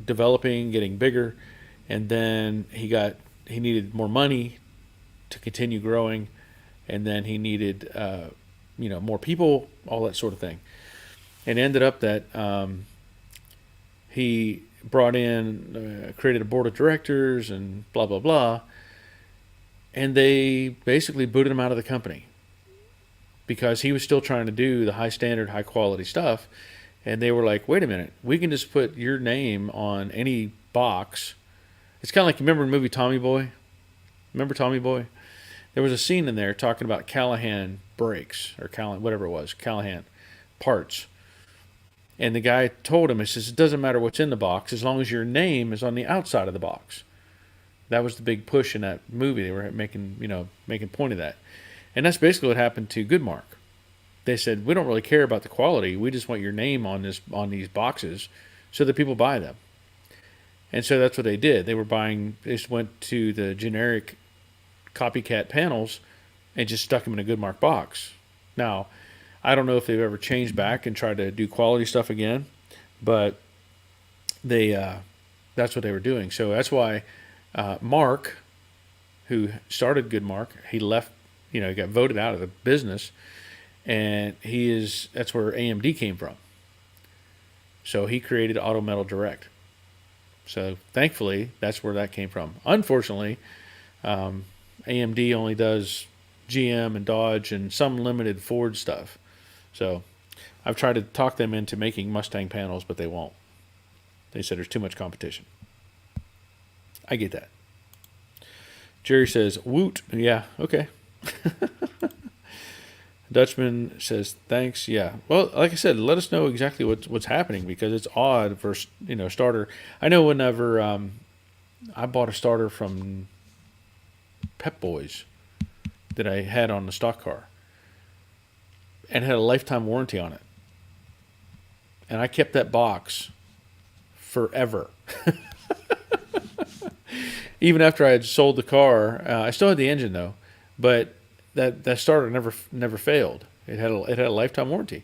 Speaker 1: developing, getting bigger, and then he needed more money to continue growing, and then he needed more people, all that sort of thing, and it ended up that he brought in, created a board of directors, and blah blah blah. And they basically booted him out of the company because he was still trying to do the high standard, high quality stuff. And they were like, wait a minute, we can just put your name on any box. It's kind of like, remember the movie Tommy Boy? Remember Tommy Boy? There was a scene in there talking about Callahan brakes, or whatever it was, Callahan parts. And the guy told him, he says, it doesn't matter what's in the box as long as your name is on the outside of the box. That was the big push in that movie. They were making point of that. And that's basically what happened to Goodmark. They said, we don't really care about the quality. We just want your name on these boxes so that people buy them. And so that's what they did. They just went to the generic copycat panels and just stuck them in a Goodmark box. Now, I don't know if they've ever changed back and tried to do quality stuff again, but that's what they were doing. So that's why Mark, who started Goodmark, he left, he got voted out of the business, and that's where AMD came from. So he created Auto Metal Direct. So thankfully, that's where that came from. Unfortunately, AMD only does GM and Dodge and some limited Ford stuff. So I've tried to talk them into making Mustang panels, but they won't. They said there's too much competition. I get that. Jerry says, woot. Yeah, okay. Dutchman says, thanks. Yeah. Well, like I said, let us know exactly what's happening, because it's odd for, starter. I know whenever I bought a starter from Pep Boys that I had on the stock car and had a lifetime warranty on it. And I kept that box forever. Even after I had sold the car, I still had the engine though, but that starter never failed. It had a lifetime warranty,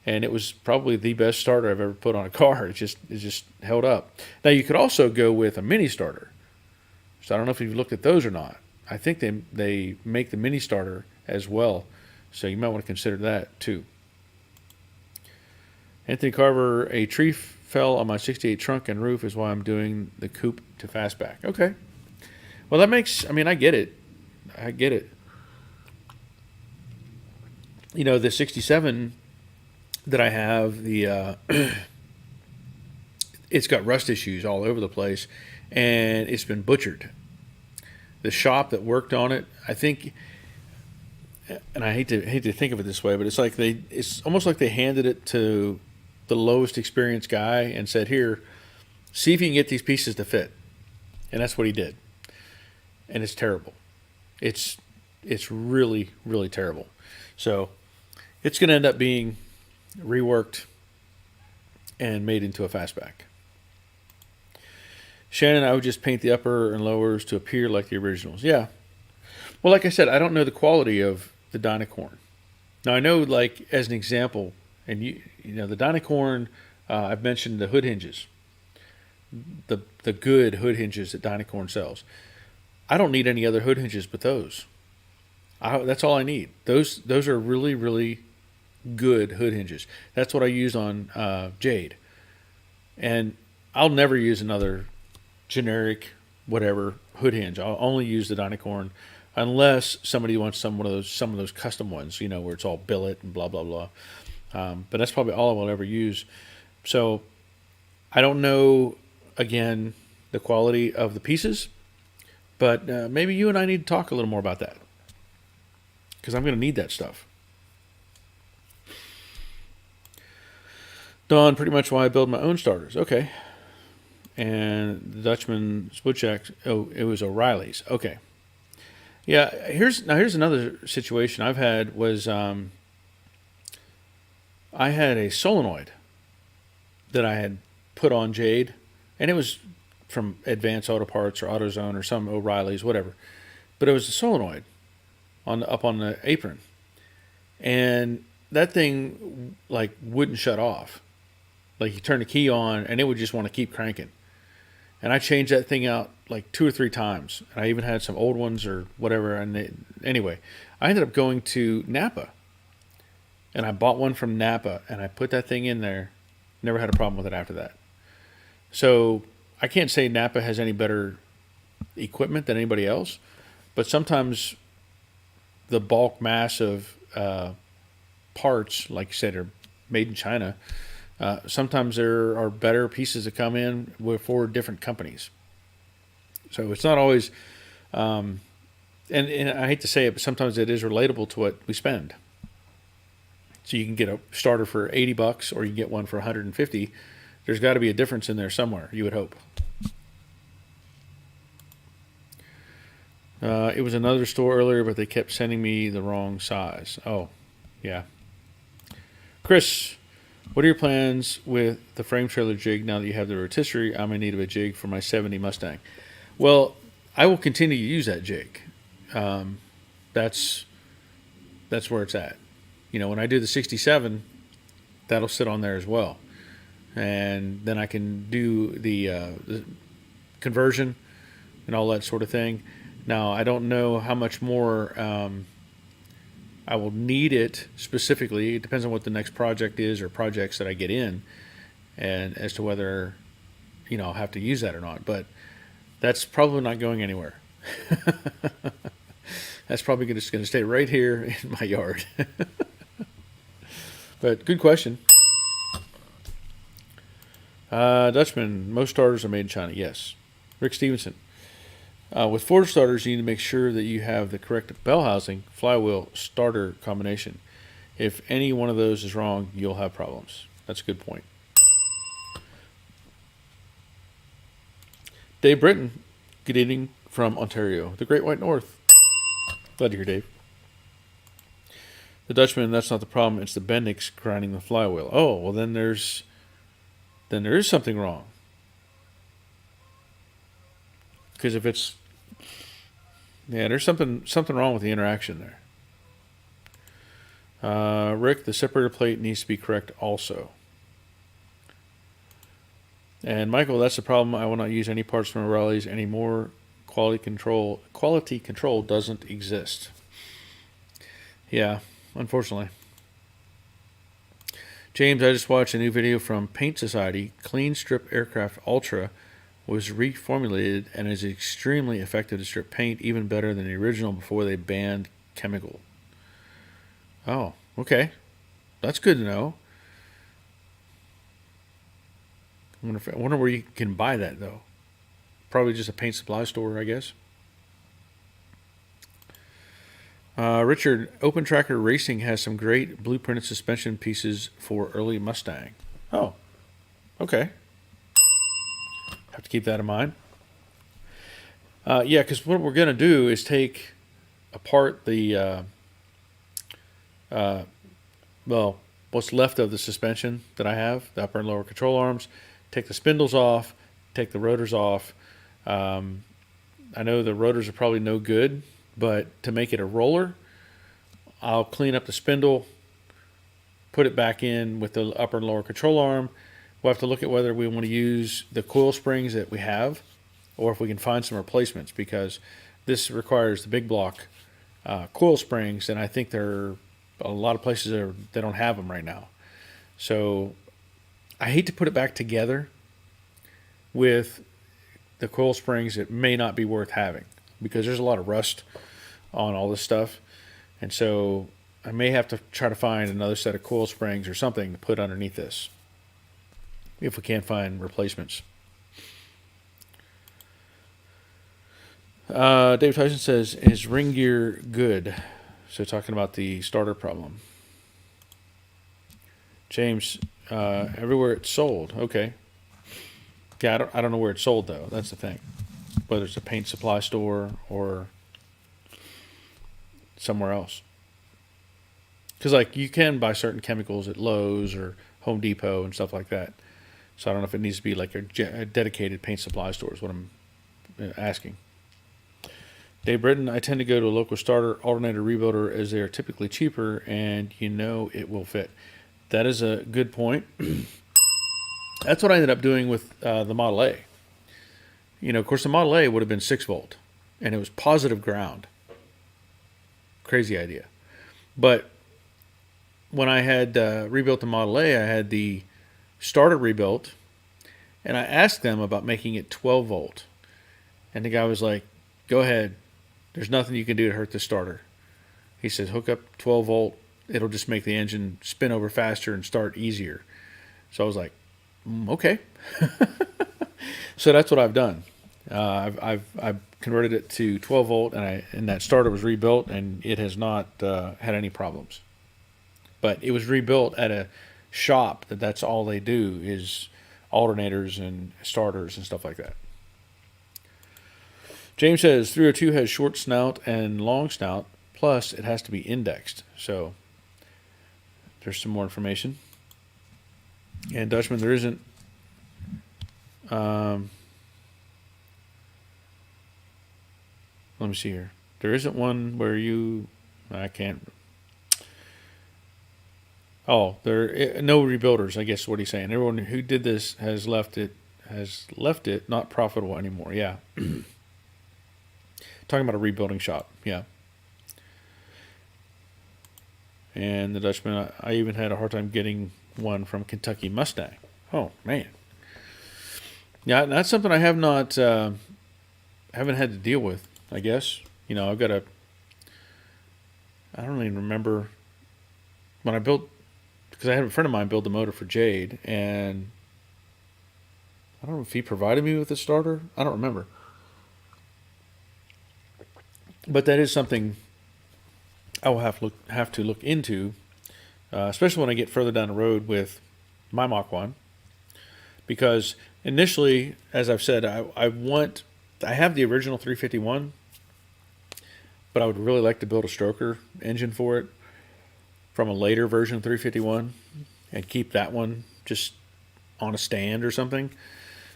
Speaker 1: and it was probably the best starter I've ever put on a car. It just held up. Now you could also go with a mini starter. So I don't know if you've looked at those or not. I think they make the mini starter as well, so you might want to consider that too. Anthony Carver, a tree fell on my 68 trunk and roof is why I'm doing the coupe to fastback. Okay. Well, I get it. The 67 that I have, it's got rust issues all over the place, and it's been butchered. The shop that worked on it, I think, and I hate to think of it this way, but it's almost like they handed it to the lowest experienced guy and said, here, see if you can get these pieces to fit. And that's what he did. And it's terrible. It's really, really terrible. So it's going to end up being reworked and made into a fastback. Shannon, I would just paint the upper and lowers to appear like the originals. Yeah. Well, like I said, I don't know the quality of the Dynacorn. Now, I know, like, as an example, and the Dynacorn, I've mentioned the hood hinges, the good hood hinges that Dynacorn sells. I don't need any other hood hinges but those. That's all I need. Those are really, really good hood hinges. That's what I use on Jade. And I'll never use another generic whatever hood hinge. I'll only use the Dynacorn unless somebody wants some of those custom ones, where it's all billet and blah blah blah. But that's probably all I will ever use. So I don't know, again, the quality of the pieces, but maybe you and I need to talk a little more about that, because I'm going to need that stuff. Don, pretty much why I build my own starters. Okay. And the Dutchman Woodchuck, it was O'Reilly's. Okay. Yeah, here's another situation I've had was I had a solenoid that I had put on Jade, and it was from Advanced Auto Parts or AutoZone or some O'Reilly's, whatever. But it was a solenoid up on the apron, and that thing like wouldn't shut off. Like you turn the key on, and it would just want to keep cranking. And I changed that thing out like 2 or 3 times, and I even had some old ones or whatever. And anyway, I ended up going to Napa, and I bought one from Napa, and I put that thing in there. Never had a problem with it after that. So I can't say Napa has any better equipment than anybody else, but sometimes the bulk mass of parts, like you said, are made in China. Sometimes there are better pieces that come in for different companies. So it's not always, and I hate to say it, but sometimes it is relatable to what we spend. So you can get a starter for $80 or you can get one for $150. There's got to be a difference in there somewhere, you would hope. It was another store earlier, but they kept sending me the wrong size. Oh, yeah. Chris, what are your plans with the frame trailer jig now that you have the rotisserie? I'm in need of a jig for my 70 Mustang. Well, I will continue to use that jig. That's where it's at. When I do the 67, that'll sit on there as well. And then I can do the conversion and all that sort of thing. Now, I don't know how much more I will need it specifically. It depends on what the next project is or projects that I get in, and as to whether, I'll have to use that or not. But that's probably not going anywhere. That's probably just going to stay right here in my yard. But good question. Dutchman, most starters are made in China. Yes. Rick Stevenson. With Ford starters, you need to make sure that you have the correct bell housing, flywheel, starter combination. If any one of those is wrong, you'll have problems. That's a good point. Dave Britton, good evening from Ontario, the Great White North. Glad to hear, Dave. The Dutchman, that's not the problem. It's the Bendix grinding the flywheel. Oh, well, then there is something wrong. Because if it's, there's something wrong with the interaction there. Rick, the separator plate needs to be correct also. And Michael, that's the problem. I will not use any parts from O'Reilly's anymore. Quality control doesn't exist. Yeah, unfortunately. James, I just watched a new video from Paint Society. Clean Strip Aircraft Ultra was reformulated and is extremely effective to strip paint, even better than the original before they banned chemical. Oh, okay. That's good to know. I wonder where you can buy that, though. Probably just a paint supply store, I guess. Richard, Open Tracker Racing has some great blueprinted suspension pieces for early Mustang. Oh, okay. Have to keep that in mind. Yeah, because what we're going to do is take apart the, what's left of the suspension that I have, the upper and lower control arms, take the spindles off, take the rotors off. I know the rotors are probably no good, but to make it a roller, I'll clean up the spindle, put it back in with the upper and lower control arm. We'll have to look at whether we want to use the coil springs that we have or if we can find some replacements, because this requires the big block coil springs, and I think there are a lot of places that don't have them right now. So I hate to put it back together with the coil springs. It may not be worth having because there's a lot of rust on all this stuff. And so I may have to try to find another set of coil springs or something to put underneath this if we can't find replacements. Dave Tyson says, is ring gear good? So talking about the starter problem. James, everywhere it's sold. Okay. Yeah, I don't know where it's sold, though. That's the thing. Whether it's a paint supply store or somewhere else. Because, like, you can buy certain chemicals at Lowe's or Home Depot and stuff like that. So I don't know if it needs to be like a dedicated paint supply store is what I'm asking. Dave Britton, I tend to go to a local starter alternator rebuilder as they are typically cheaper and you know it will fit. That is a good point. That's what I ended up doing with the Model A. You know, of course, the Model A would have been 6 volt, and it was positive ground. Crazy idea. But when I had rebuilt the Model A, I had the starter rebuilt, and I asked them about making it 12 volt. And the guy was like, go ahead. There's nothing you can do to hurt the starter. He says, hook up 12 volt. It'll just make the engine spin over faster and start easier. So I was like, okay. So that's what I've done. I've converted it to 12 volt, and that starter was rebuilt, and it has not had any problems. But it was rebuilt at a shop that's all they do is alternators and starters and stuff like that. James says 302 has short snout and long snout, plus it has to be indexed. So there's some more information. And Dutchman, there isn't. Let me see here. There isn't one where I can't. Oh, there no rebuilders. I guess is what he's saying. Everyone who did this has left it not profitable anymore. Yeah. Talking about a rebuilding shop. Yeah. And the Dutchman, I even had a hard time getting one from Kentucky Mustang. Oh man. Yeah, that's something I have not haven't had to deal with. I guess I don't even remember when I built, because I had a friend of mine build the motor for Jade, and I don't know if he provided me with a starter. I don't remember, but that is something I will have to look into, especially when I get further down the road with my Mach 1, because initially, as I've said, I have the original 351, but I would really like to build a stroker engine for it from a later version of 351 and keep that one just on a stand or something.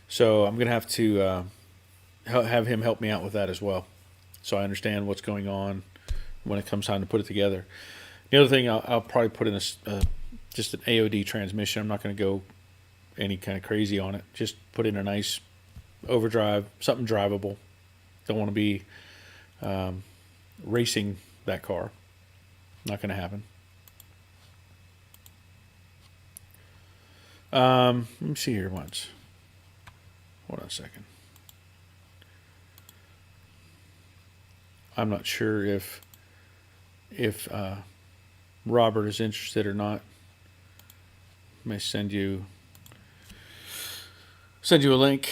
Speaker 1: So I'm going to have to have him help me out with that as well, so I understand what's going on when it comes time to put it together. The other thing, I'll probably put in just an AOD transmission. I'm not going to go any kind of crazy on it. Just put in a nice overdrive, something drivable. Don't want to be racing that car. Not going to happen. Let me see here once. Hold on a second. I'm not sure if Robert is interested or not. I may send you a link.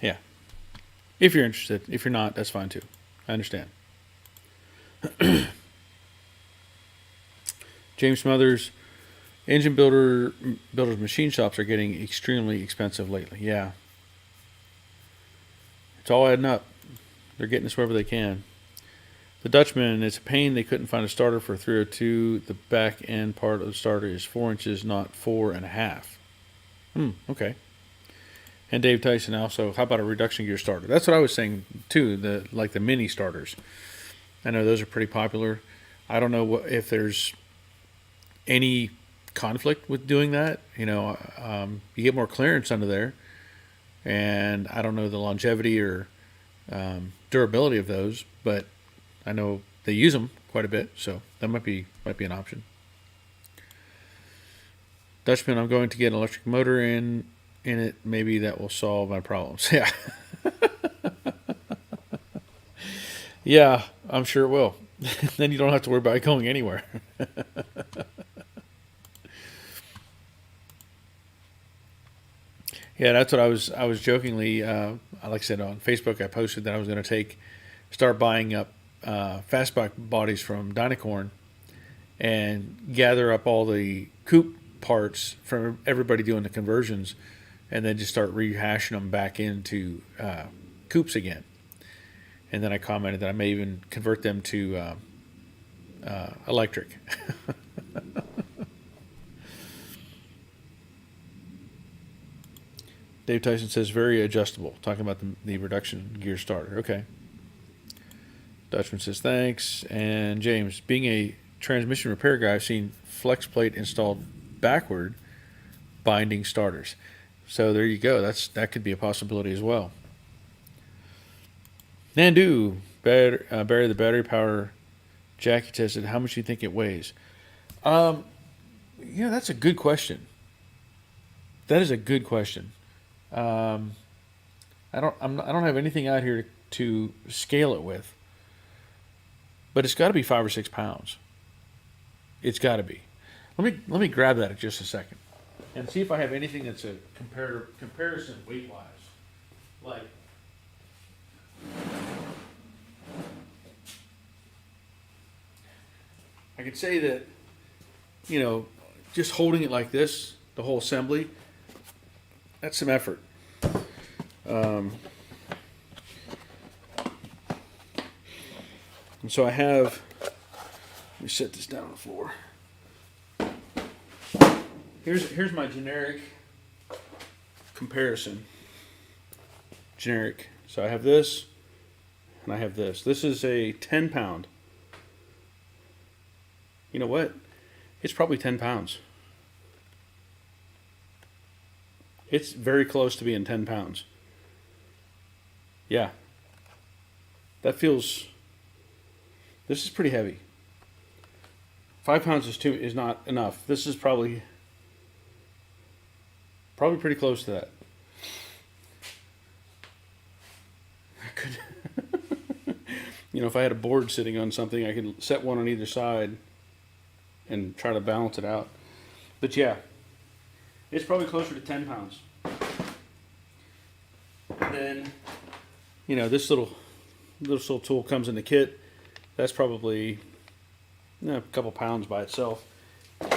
Speaker 1: Yeah. If you're interested. If you're not, that's fine too. I understand. James Smothers, engine builders machine shops are getting extremely expensive lately. Yeah. It's all adding up. They're getting us wherever they can. The Dutchman, it's a pain they couldn't find a starter for 302. The back end part of the starter is 4 inches, not 4.5. Okay. And Dave Tyson also, how about a reduction gear starter? That's what I was saying too, the mini starters. I know those are pretty popular. I don't know if there's any conflict with doing that. You get more clearance under there. And I don't know the longevity or durability of those, but I know they use them quite a bit, so that might be an option. Dutchman, I'm going to get an electric motor in it. Maybe that will solve my problems. Yeah. Yeah, I'm sure it will. Then you don't have to worry about it going anywhere. Yeah, that's what I was jokingly, like I said on Facebook, I posted that I was going to start buying up fastback bodies from Dynacorn and gather up all the coupe parts from everybody doing the conversions, and then just start rehashing them back into coupes again. And then I commented that I may even convert them to electric. Dave Tyson says very adjustable, talking about the reduction gear starter. Okay. Dutchman says thanks. And James, being a transmission repair guy, I've seen flex plate installed backward binding starters. So there you go. That could be a possibility as well. Nandu, Barry, the battery power Jackie tested. How much do you think it weighs? That's a good question. That is a good question. I don't have anything out here to scale it with, but it's got to be 5 or 6 pounds. It's got to be. Let me grab that in just a second and see if I have anything that's a comparison weight wise. Like, I could say that, just holding it like this, the whole assembly, that's some effort. And so I have, let me set this down on the floor. Here's my generic comparison. Generic. So I have this, and I have this. This is a 10 pound. You know what? It's probably 10 pounds. It's very close to being 10 pounds. Yeah. This is pretty heavy. 5 pounds is not enough. This is probably pretty close to that. I could, if I had a board sitting on something, I could set one on either side and try to balance it out. But yeah, it's probably closer to 10 pounds. And then, this little tool comes in the kit. That's probably a couple pounds by itself.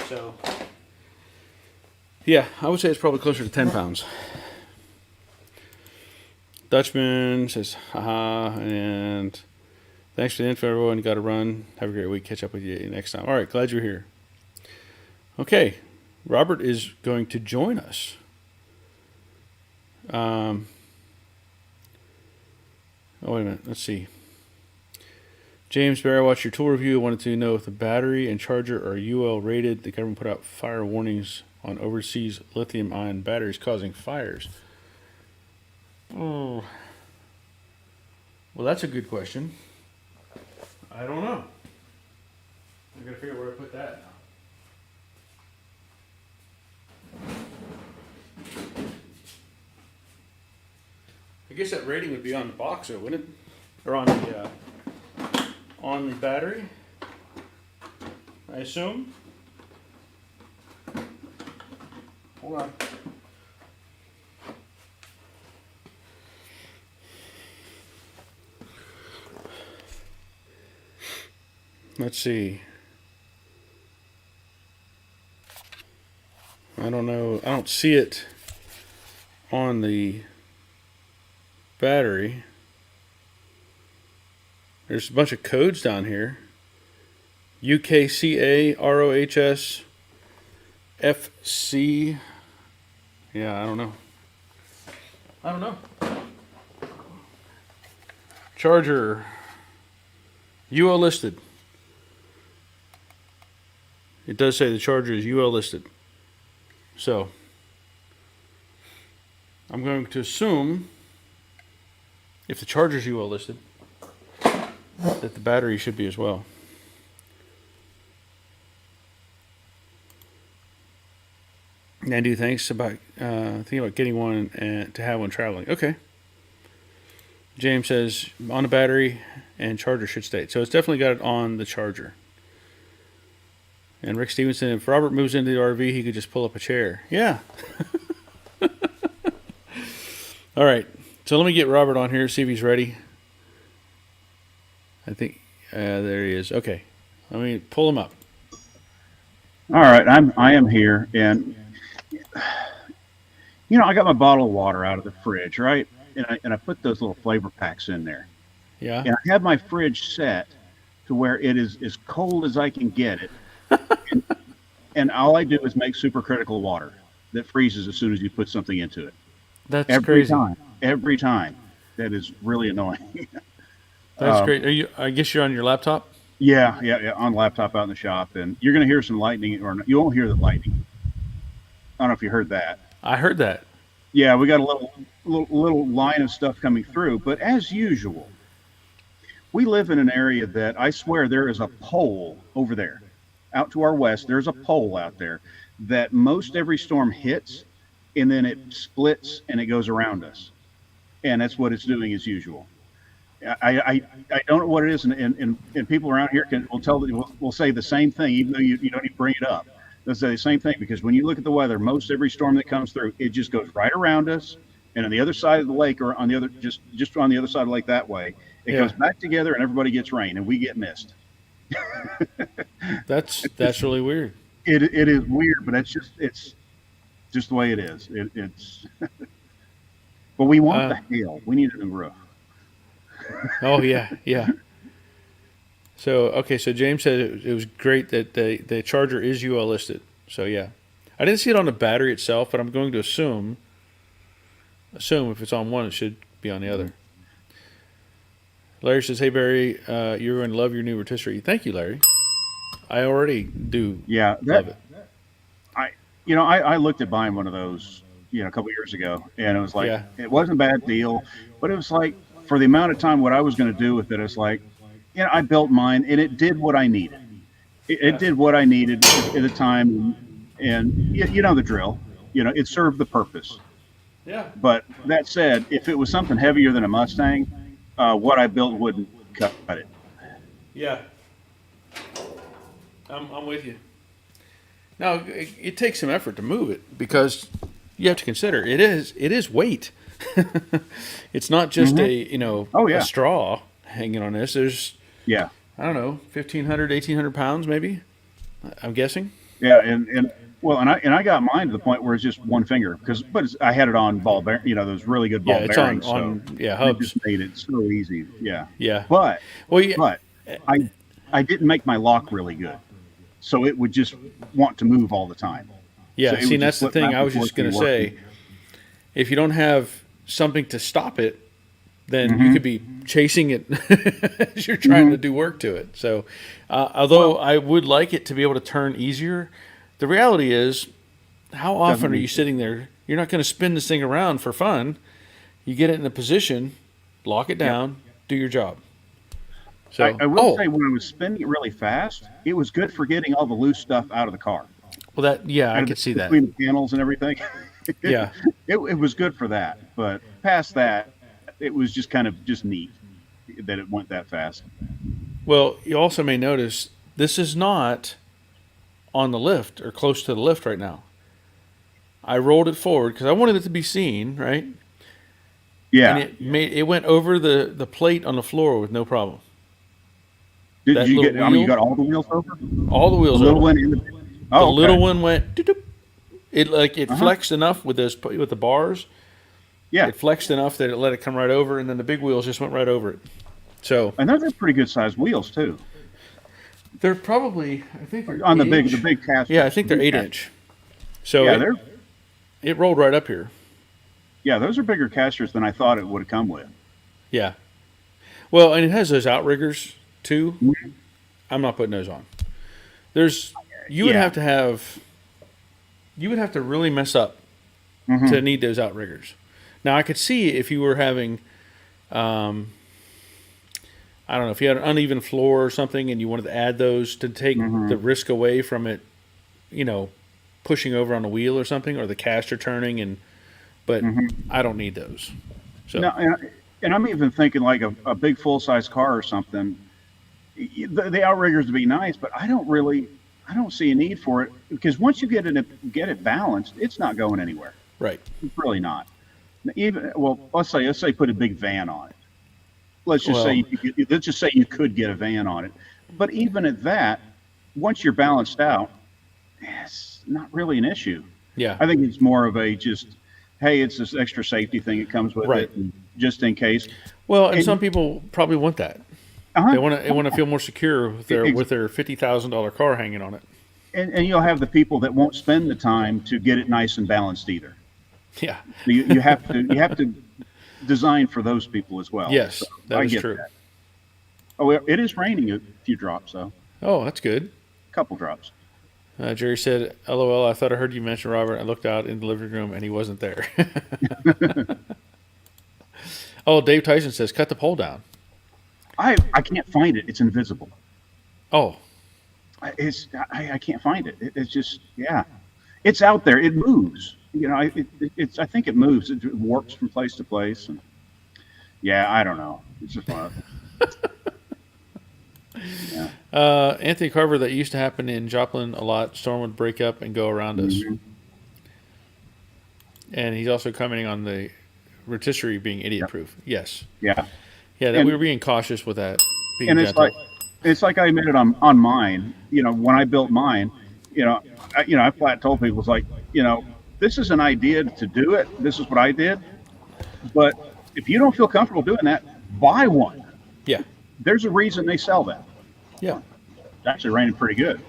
Speaker 1: So, yeah, I would say it's probably closer to 10 pounds. Dutchman says, haha, and thanks for the info, everyone. You got to run. Have a great week. Catch up with you next time. All right, glad you're here. Okay, Robert is going to join us. Oh, wait a minute. Let's see. James Barry, I watched your tool review. I wanted to know if the battery and charger are UL rated. The government put out fire warnings on overseas lithium-ion batteries causing fires. Oh, well, that's a good question. I don't know. I gotta figure out where to put that now. I guess that rating would be on the box, though, wouldn't it? Or on the battery, I assume. Hold on. Let's see. I don't know. I don't see it on the battery. There's a bunch of codes down here. UKCA, ROHS, FC. Yeah, I don't know. Charger. UL listed. It does say the charger is UL listed. So, I'm going to assume if the charger is UL listed, that the battery should be as well. I do. Thanks about thinking about getting one and to have one traveling. Okay. James says on the battery and charger should stay. So it's definitely got it on the charger. And Rick Stevenson, if Robert moves into the RV, he could just pull up a chair. Yeah. All right. So let me get Robert on here, see if he's ready. I think there he is. Okay. Let me pull him up.
Speaker 2: All right, I am here, and I got my bottle of water out of the fridge, right? And I put those little flavor packs in there,
Speaker 1: Yeah.
Speaker 2: and I have my fridge set to where it is as cold as I can get it, and all I do is make supercritical water that freezes as soon as you put something into it.
Speaker 1: That's
Speaker 2: Every
Speaker 1: crazy.
Speaker 2: every time. That is really annoying.
Speaker 1: That's great. Are you? I guess you're on your laptop.
Speaker 2: Yeah, on laptop out in the shop, and you're going to hear some lightning, or you won't hear the lightning. I don't know if you heard that.
Speaker 1: I heard that.
Speaker 2: Yeah, we got a little line of stuff coming through, but as usual, we live in an area that I swear there is a pole over there, out to our west. There's a pole out there that most every storm hits, and then it splits and it goes around us, and that's what it's doing as usual. I don't know what it is, and people around here will say the same thing, even though you don't even bring it up. They'll say the same thing because when you look at the weather, most every storm that comes through, it just goes right around us, and on the other side of the lake, or on the other just on the other side of the lake that way, it goes back together, and everybody gets rain, and we get mist.
Speaker 1: That's really weird.
Speaker 2: It is weird, but it's just the way it is. It's but we want the hail. We need a new roof.
Speaker 1: Oh yeah. So okay, so James said it was great that the charger is UL listed. So yeah, I didn't see it on the battery itself, but I'm going to assume if it's on one, it should be on the other. Larry says, "Hey Barry, you're going to love your new rotisserie." Thank you, Larry. I already do.
Speaker 2: Yeah,
Speaker 1: love it.
Speaker 2: I looked at buying one of those, a couple years ago, and it was like it wasn't a bad deal, but it was like for the amount of time what I was going to do with it, it's like, I built mine and it did what I needed. It did what I needed at the time, and you know the drill. It served the purpose.
Speaker 1: Yeah.
Speaker 2: But that said, if it was something heavier than a Mustang, what I built wouldn't cut it.
Speaker 1: Yeah. I'm with you. Now it takes some effort to move it because you have to consider it is weight. It's not just a straw hanging on this. There's I don't know 1,500, 1,800 pounds maybe. I'm guessing.
Speaker 2: Yeah, and I got mine to the point where it's just one finger but I had it on ball bearing, those really good ball bearings.
Speaker 1: Hubs.
Speaker 2: It just made it so easy. Yeah.
Speaker 1: Yeah.
Speaker 2: But I didn't make my lock really good, so it would just want to move all the time.
Speaker 1: Yeah.
Speaker 2: So
Speaker 1: that's the thing. I was just going to say, if you don't have something to stop it, then you could be chasing it as you're trying to do work to it. So, although I would like it to be able to turn easier, the reality is, how often are you sitting there? You're not going to spin this thing around for fun. You get it in a position, lock it down, do your job. So
Speaker 2: I will say, when I was spinning it really fast, it was good for getting all the loose stuff out of the car.
Speaker 1: Well, I could see that.
Speaker 2: Between the panels and everything.
Speaker 1: Yeah.
Speaker 2: It was good for that. But past that, it was just kind of just neat that it went that fast.
Speaker 1: Well, you also may notice this is not on the lift or close to the lift right now. I rolled it forward because I wanted it to be seen, right?
Speaker 2: Yeah.
Speaker 1: And it went over the plate on the floor with no problem.
Speaker 2: Did you get? You got all the wheels over?
Speaker 1: All the wheels
Speaker 2: over.
Speaker 1: Little
Speaker 2: one in the
Speaker 1: little one went. It flexed enough with the bars.
Speaker 2: Yeah.
Speaker 1: It flexed enough that it let it come right over, and then the big wheels just went right over it. So.
Speaker 2: And those are pretty good sized wheels too.
Speaker 1: They're probably, I think they're
Speaker 2: on the big cast.
Speaker 1: Yeah, I think they're 8-inch. So it rolled right up here.
Speaker 2: Yeah, those are bigger casters than I thought it would have come with.
Speaker 1: Yeah. Well, and it has those outriggers too. Mm-hmm. I'm not putting those on. You would have to really mess up to need those outriggers. Now I could see if you were having, I don't know, if you had an uneven floor or something and you wanted to add those to take the risk away from it, pushing over on a wheel or something, or the caster turning, but I don't need those. So
Speaker 2: No, and I'm even thinking like a big full size car or something. The outriggers would be nice, but I don't see a need for it because once you get it balanced, it's not going anywhere.
Speaker 1: right.
Speaker 2: It's really not. Even well, let's say put a big van on it.
Speaker 1: Well,
Speaker 2: Let's just say you could get a van on it. But even at that, once you're balanced out, it's not really an issue.
Speaker 1: yeah,
Speaker 2: I think it's more of a just, hey, it's this extra safety thing that comes with
Speaker 1: right.
Speaker 2: it, and just in case.
Speaker 1: Well, and some
Speaker 2: And
Speaker 1: people probably want that.
Speaker 2: uh-huh,
Speaker 1: They want to feel more secure with their $50,000 car hanging on it.
Speaker 2: and you'll have the people that won't spend the time to get it nice and balanced either.
Speaker 1: Yeah.
Speaker 2: So you have to design for those people as well.
Speaker 1: Yes,
Speaker 2: So
Speaker 1: that
Speaker 2: I
Speaker 1: is
Speaker 2: get
Speaker 1: true.
Speaker 2: that. Oh, it is raining a few drops though,
Speaker 1: Oh, that's good.
Speaker 2: a couple drops.
Speaker 1: Jerry said, "LOL. I thought I heard you mention Robert. I looked out in the living room and he wasn't there." Oh, Dave Tyson says, "Cut the pole down."
Speaker 2: I can't find it. It's invisible.
Speaker 1: Oh,
Speaker 2: I can't find it. It's just yeah, it's out there. It moves. You know, it's I think it moves. It warps from place to place, and yeah, I don't know. It's just one. Yeah.
Speaker 1: Anthony Carver, that used to happen in Joplin a lot. Storm would break up and go around us.
Speaker 2: Mhm.
Speaker 1: And he's also commenting on the rotisserie being idiot proof. Yes.
Speaker 2: Yeah,
Speaker 1: Yeah, that
Speaker 2: and
Speaker 1: we were being cautious with that, being
Speaker 2: and
Speaker 1: gentle.
Speaker 2: it's like I admitted on mine. You know, when I built mine, I flat told people it's like this is an idea to do it. This is what I did, but if you don't feel comfortable doing that, buy one.
Speaker 1: Yeah.
Speaker 2: There's a reason they sell that.
Speaker 1: Yeah.
Speaker 2: It's actually raining pretty good.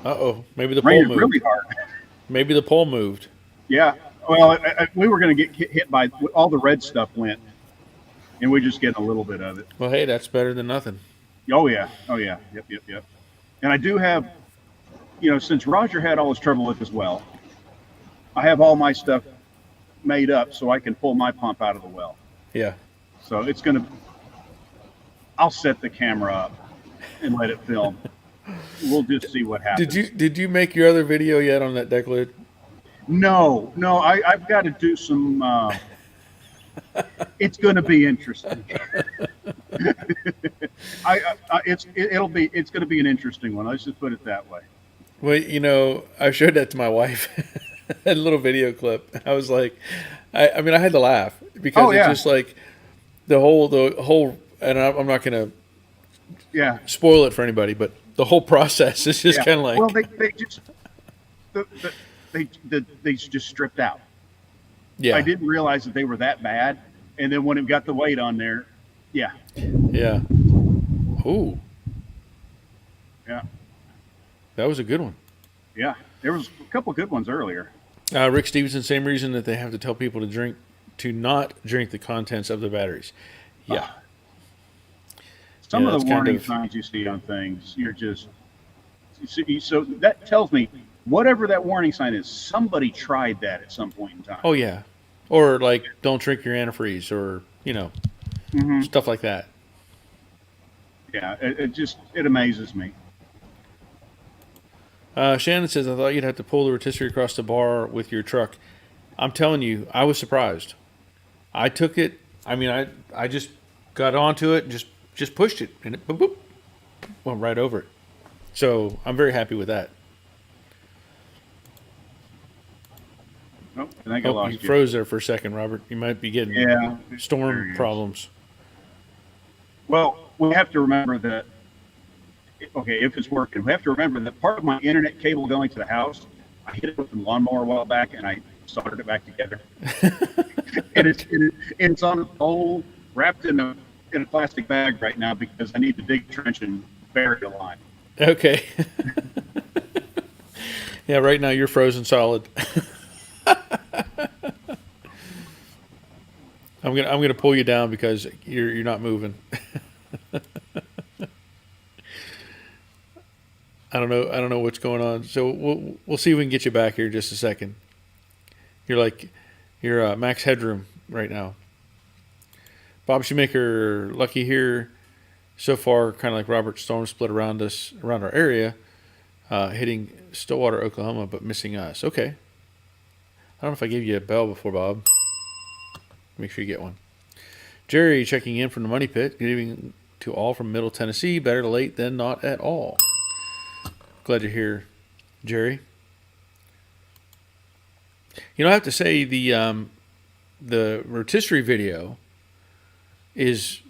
Speaker 1: Uh-oh. Maybe the pole
Speaker 2: Raining
Speaker 1: moved.
Speaker 2: really hard.
Speaker 1: Maybe the pole moved.
Speaker 2: Yeah. Well, we were going to get hit by all the red stuff went, and we're just getting a little bit of it.
Speaker 1: Well, hey, that's better than nothing.
Speaker 2: Oh yeah. Oh yeah. Yep. And I do have, since Roger had all his trouble with his well, I have all my stuff made up so I can pull my pump out of the well.
Speaker 1: Yeah.
Speaker 2: So I'll set the camera up and let it film. We'll just see what happens.
Speaker 1: Did you make your other video yet on that deck lid?
Speaker 2: No, I've got to do some. It's going to be interesting. It's going to be an interesting one. Let's just put it that way.
Speaker 1: Well, I showed that to my wife, a little video clip. I was like, I mean, I had to laugh because
Speaker 2: Oh, yeah.
Speaker 1: it's just like the whole, and I'm not going to
Speaker 2: Yeah.
Speaker 1: spoil it for anybody, but the whole process is just
Speaker 2: Yeah.
Speaker 1: kind of like,
Speaker 2: Well, they just they just stripped out.
Speaker 1: yeah,
Speaker 2: I didn't realize that they were that bad, and then when it got the weight on there, yeah,
Speaker 1: yeah. Ooh,
Speaker 2: yeah,
Speaker 1: that was a good one.
Speaker 2: yeah. There was a couple good ones earlier.
Speaker 1: Rick Stevenson, same reason that they have to tell people to not drink the contents of the batteries. Yeah.
Speaker 2: Some
Speaker 1: Yeah,
Speaker 2: of
Speaker 1: that's
Speaker 2: the
Speaker 1: kind
Speaker 2: warning
Speaker 1: of-
Speaker 2: signs you see on things, you're just so that tells me whatever that warning sign is, somebody tried that at some point in time.
Speaker 1: Oh yeah, or like don't drink your antifreeze, or
Speaker 2: Mhm.
Speaker 1: stuff like that.
Speaker 2: Yeah, it amazes me.
Speaker 1: Shannon says, I thought you'd have to pull the rotisserie across the bar with your truck. I'm telling you, I was surprised. I took it. I mean, I just got onto it and just pushed it, and it boop, boop, went right over it. So I'm very happy with that.
Speaker 2: Oh, I think I
Speaker 1: Oh,
Speaker 2: lost
Speaker 1: you
Speaker 2: you.
Speaker 1: froze there for a second, Robert. You might be getting
Speaker 2: Yeah. There he
Speaker 1: storm
Speaker 2: is.
Speaker 1: problems.
Speaker 2: Well, we have to remember that. Okay, if it's working, we have to remember that part of my internet cable going to the house, I hit it with the lawnmower a while back, and I soldered it back together. and it's on a pole, wrapped in a plastic bag right now because I need to dig a trench and bury a line.
Speaker 1: Okay. Yeah, right now you're frozen solid. I'm gonna pull you down because you're not moving. I don't know what's going on. So we'll see if we can get you back here in just a second. You're max headroom right now. Bob Shoemaker, lucky here so far, kind of like Robert Storm split around our area. hitting Stillwater, Oklahoma, but missing us. Okay. I don't know if I gave you a bell before, Bob. Make sure you get one. Jerry checking in from the Money Pit. Good evening to all from Middle Tennessee. Better late than not at all. Glad to hear, Jerry. You know, I have to say the rotisserie video is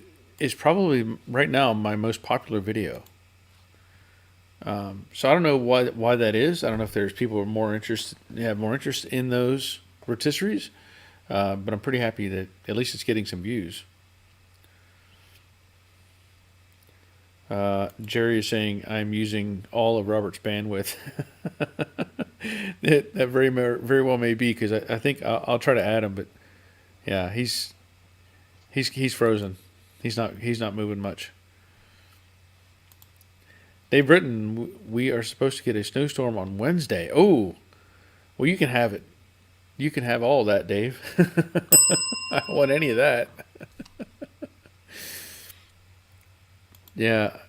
Speaker 1: probably right now my most popular video. So I don't know why that is. I don't know if there's people who are have more interest in those rotisseries, but I'm pretty happy that at least it's getting some views. Jerry is saying I'm using all of Robert's bandwidth. that very well may be, because I think I'll try to add him, but yeah, he's frozen. He's not moving much. Dave Britton, we are supposed to get a snowstorm on Wednesday. Oh, well, you can have it. You can have all of that, Dave. I don't want any of that. Yeah.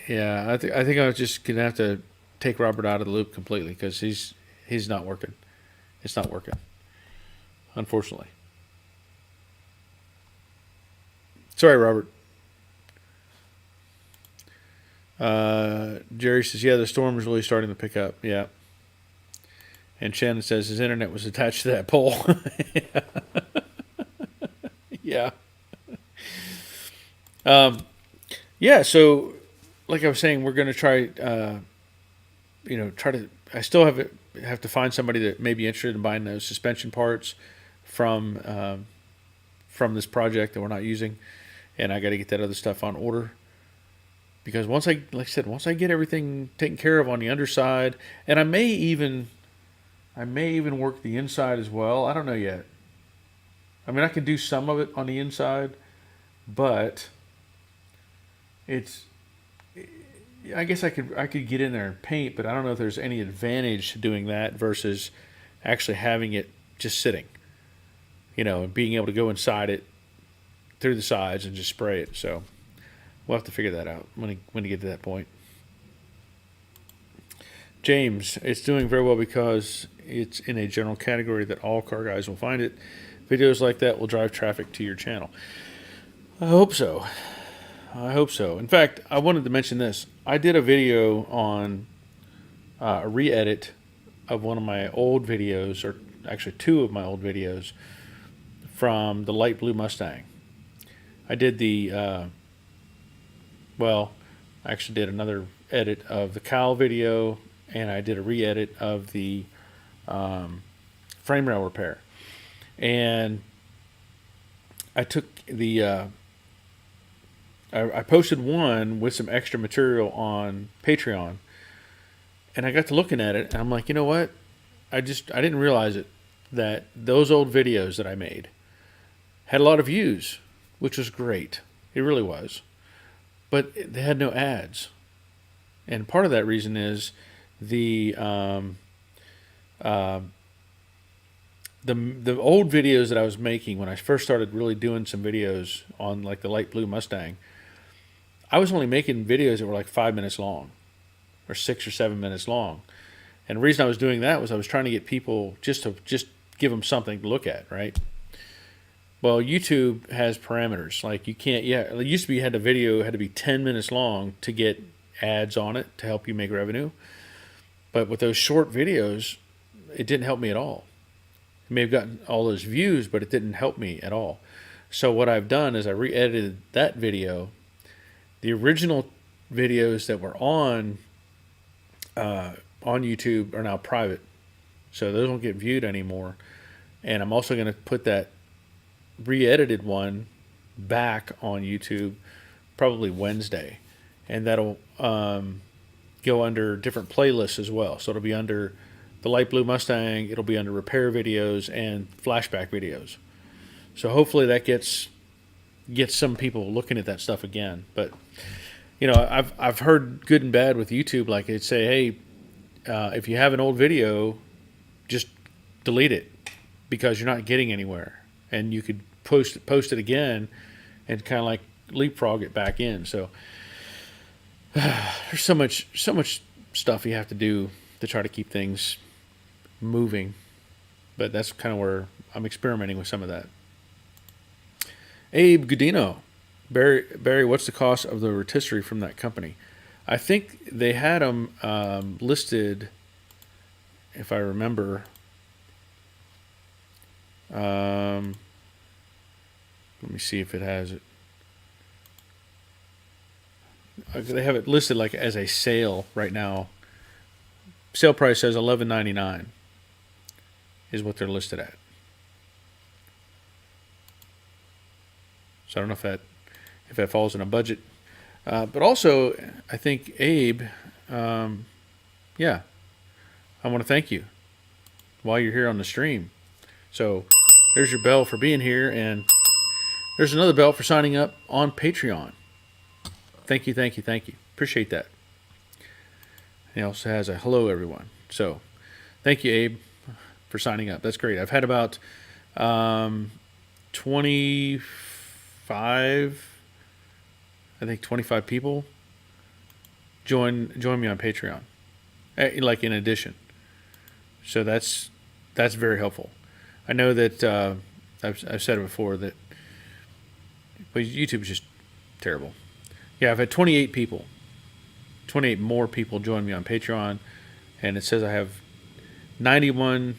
Speaker 1: I think I was just gonna have to take Robert out of the loop completely, because he's not working. It's not working, unfortunately. Sorry, Robert. Jerry says, yeah, the storm is really starting to pick up. Yeah. And Shannon says his internet was attached to that pole. Yeah. Yeah, so like I was saying, we're going to try, I still have to find somebody that may be interested in buying those suspension parts from this project that we're not using. And I got to get that other stuff on order. Because once I get everything taken care of on the underside, and I may even work the inside as well. I don't know yet. I mean, I can do some of it on the inside, but I guess I could get in there and paint, but I don't know if there's any advantage to doing that versus actually having it just sitting, and being able to go inside it through the sides and just spray it. So we'll have to figure that out when we get to that point. James, it's doing very well because it's in a general category that all car guys will find it. Videos like that will drive traffic to your channel. I hope so. In fact, I wanted to mention this. I did a video on a re-edit of one of my old videos, or actually two of my old videos, from the light blue Mustang. I did I actually did another edit of the cowl video, and I did a re-edit of the frame rail repair. And I took I posted one with some extra material on Patreon, and I got to looking at it, and I'm like, you know what? I didn't realize it, that those old videos that I made had a lot of views, which was great. It really was. But they had no ads. And part of that reason is the old videos that I was making when I first started really doing some videos on like the light blue Mustang. I was only making videos that were like 5 minutes long, or 6 or 7 minutes long. And the reason I was doing that was I was trying to get people just give them something to look at, right? Well, YouTube has parameters. Like you can't, it used to be the video had to be 10 minutes long to get ads on it to help you make revenue. But with those short videos, it didn't help me at all. It may have gotten all those views, but it didn't help me at all. So what I've done is I re-edited that video. The original videos that were on YouTube are now private, so those won't get viewed anymore. And I'm also going to put that re-edited one back on YouTube probably Wednesday, and that'll go under different playlists as well. So it'll be under the light blue Mustang, it'll be under repair videos and flashback videos. So hopefully that gets some people looking at that stuff again. But I've heard good and bad with YouTube. Like they'd say, hey, if you have an old video, just delete it because you're not getting anywhere, and you could post it again and kind of like leapfrog it back in. So there's so much stuff you have to do to try to keep things moving. But that's kind of where I'm experimenting with some of that. Abe Gudino, Barry, what's the cost of the rotisserie from that company? I think they had them listed, if I remember. Let me see if it has it. They have it listed like as a sale right now. Sale price says $11.99 is what they're listed at. So I don't know if that falls in a budget. But also, I think Abe, yeah, I want to thank you while you're here on the stream. So there's your bell for being here, and there's another bell for signing up on Patreon. Thank you, thank you, thank you. Appreciate that. He also has a hello, everyone. So thank you, Abe, for signing up. That's great. I've had about 25 people join me on Patreon, like in addition. So that's very helpful. I know that I've said it before that, but YouTube is just terrible. Yeah, I've had 28 more people join me on Patreon, and it says I have 91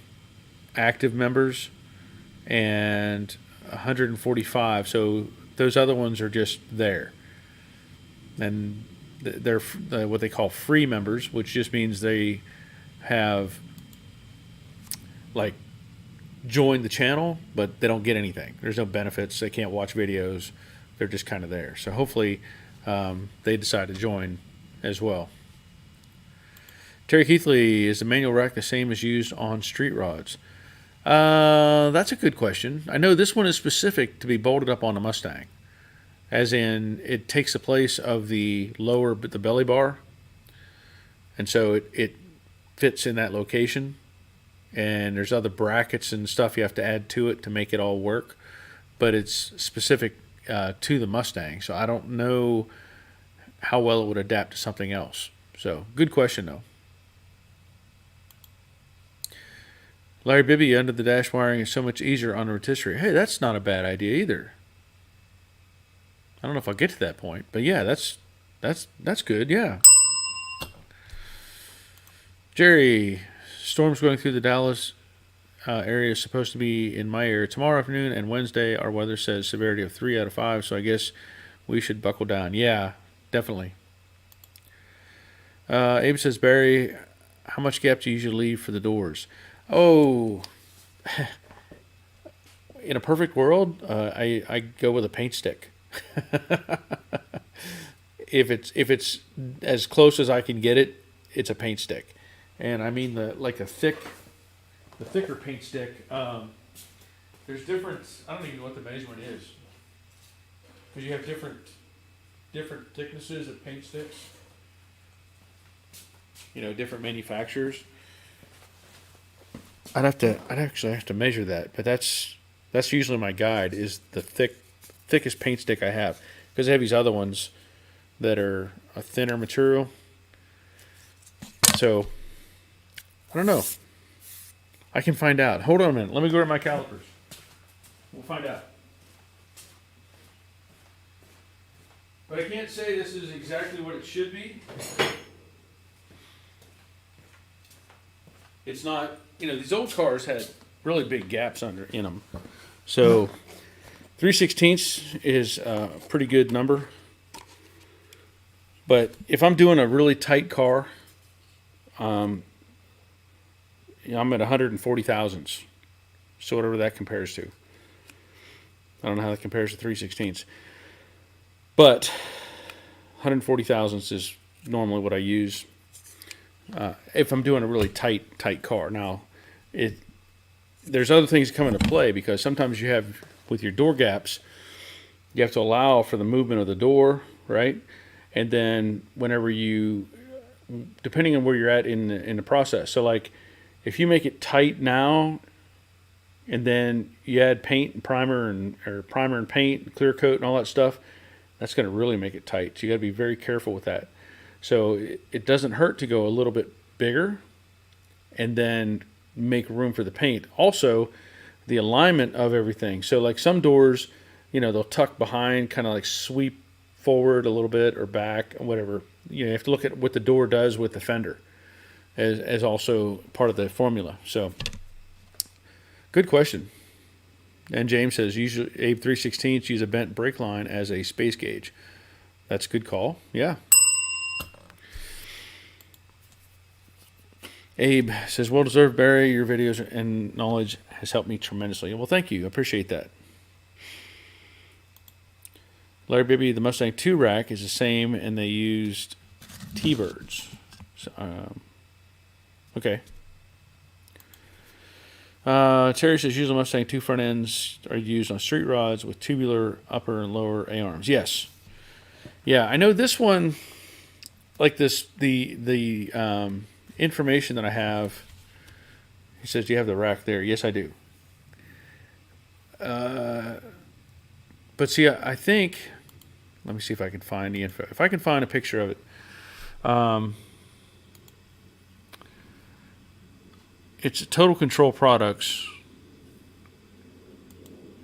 Speaker 1: active members and 145. So those other ones are just there. And they're what they call free members, which just means they have like joined the channel, but they don't get anything. There's no benefits. They can't watch videos. They're just kind of there. So hopefully they decide to join as well. Terry Keithley, is the manual rack the same as used on street rods? That's a good question. I know this one is specific to be bolted up on a Mustang, as in it takes the place of the belly bar, and so it fits in that location. And there's other brackets and stuff you have to add to it to make it all work, but it's specific to the Mustang, so I don't know how well it would adapt to something else. So good question though. Larry Bibby, under the dash wiring is so much easier on a rotisserie. Hey, that's not a bad idea either. I don't know if I'll get to that point, but yeah, that's good. Yeah. Jerry, storms going through the Dallas area is supposed to be in my area tomorrow afternoon and Wednesday. Our weather says severity of 3 out of 5, so I guess we should buckle down. Yeah, definitely. Abe says, Barry, how much gap do you usually leave for the doors? Oh, in a perfect world, I go with a paint stick. If it's as close as I can get it, it's a paint stick, and I mean the thicker paint stick. There's different. I don't even know what the measurement is, because you have different thicknesses of paint sticks. You know, different manufacturers. I'd actually have to measure that, but that's usually my guide, is the thickest paint stick I have, because I have these other ones that are a thinner material. So I don't know. I can find out. Hold on a minute. Let me go to my calipers. We'll find out. But I can't say this is exactly what it should be. It's not, these old cars had really big gaps in them. So 3/16 is a pretty good number. But if I'm doing a really tight car, I'm at 140 thousandths. So whatever that compares to. I don't know how that compares to 3/16. But 140 thousandths is normally what I use if I'm doing a really tight car. Now, there's other things that come into play, because sometimes you have, with your door gaps, you have to allow for the movement of the door, right? And then whenever depending on where you're at in the process. So like, if you make it tight now, and then you add paint and primer and paint and clear coat and all that stuff, that's going to really make it tight. So you got to be very careful with that. So it doesn't hurt to go a little bit bigger and then make room for the paint. Also, the alignment of everything. So like some doors, they'll tuck behind, kind of like sweep forward a little bit or back, whatever. You have to look at what the door does with the fender as also part of the formula. So good question. And James says, usually Abe 316s use a bent brake line as a space gauge. That's a good call. Yeah. Abe says, well deserved, Barry. Your videos and knowledge has helped me tremendously. Well, thank you. I appreciate that. Larry Bibby, the Mustang 2 rack is the same, and they used T-birds. So, okay. Terry says, usually Mustang 2 front ends are used on street rods with tubular upper and lower A-arms. Yes. Yeah, I know this one, like this, the information that I have, he says, do you have the rack there? Yes, I do. But see, I think, let me see if I can find the info. If I can find a picture of it. It's Total Control Products.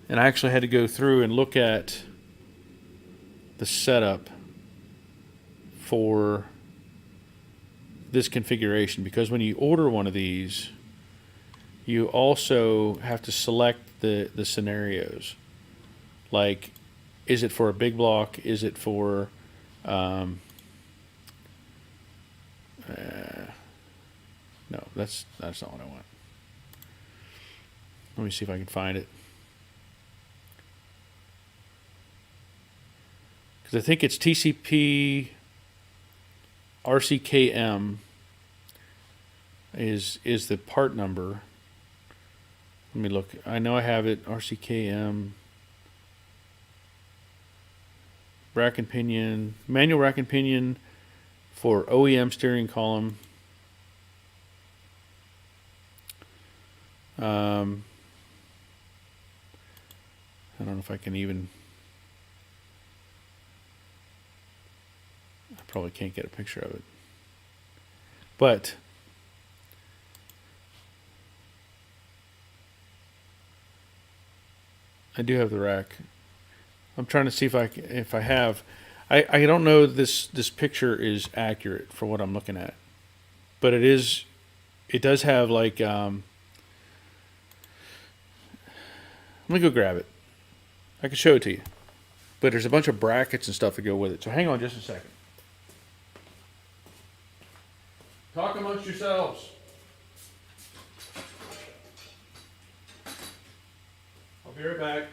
Speaker 1: And I actually had to go through and look at the setup for this configuration, because when you order one of these, you also have to select the scenarios. Like, is it for a big block? Is it for no, that's not what I want. Let me see if I can find it. Because I think it's TCP RCKM is the part number. Let me look. I know I have it. RCKM. Rack and pinion. Manual rack and pinion for OEM steering column. I don't know if I can even. I probably can't get a picture of it. But I do have the rack. I'm trying to see if I have. I don't know this picture is accurate for what I'm looking at, but it does have like. Let me go grab it. I can show it to you, but there's a bunch of brackets and stuff that go with it. So hang on just a second. Talk amongst yourselves. I'll be right back.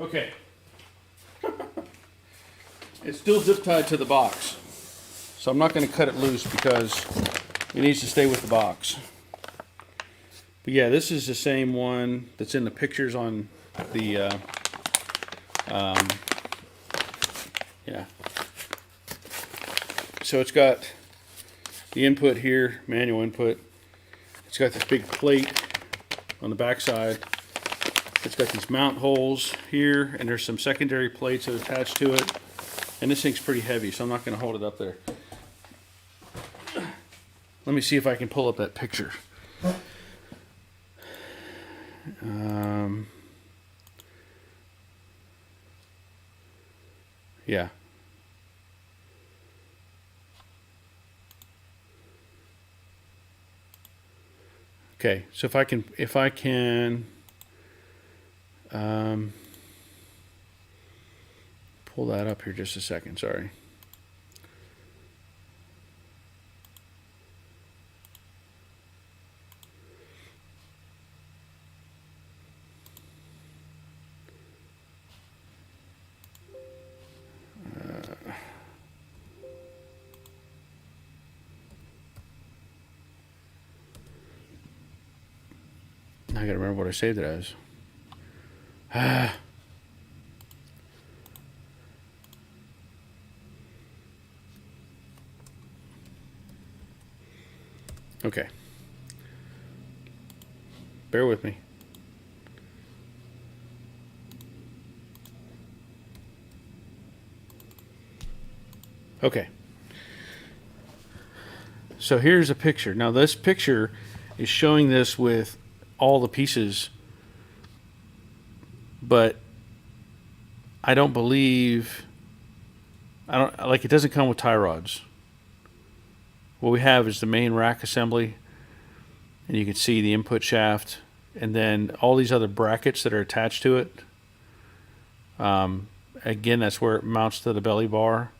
Speaker 1: Okay. It's still zip tied to the box, so I'm not going to cut it loose because it needs to stay with the box. But yeah, this is the same one that's in the pictures on the yeah. So it's got the input here, manual input. It's got this big plate on the back side. It's got these mount holes here, and there's some secondary plates that are attached to it. And this thing's pretty heavy, so I'm not going to hold it up there. Let me see if I can pull up that picture. Yeah. Okay, so if I can pull that up here just a second, sorry. I gotta remember what I saved it as. Okay. Bear with me. Okay. So here's a picture. Now this picture is showing this with all the pieces, but I don't believe it doesn't come with tie rods. What we have is the main rack assembly, and you can see the input shaft, and then all these other brackets that are attached to it. Again, that's where it mounts to the belly bar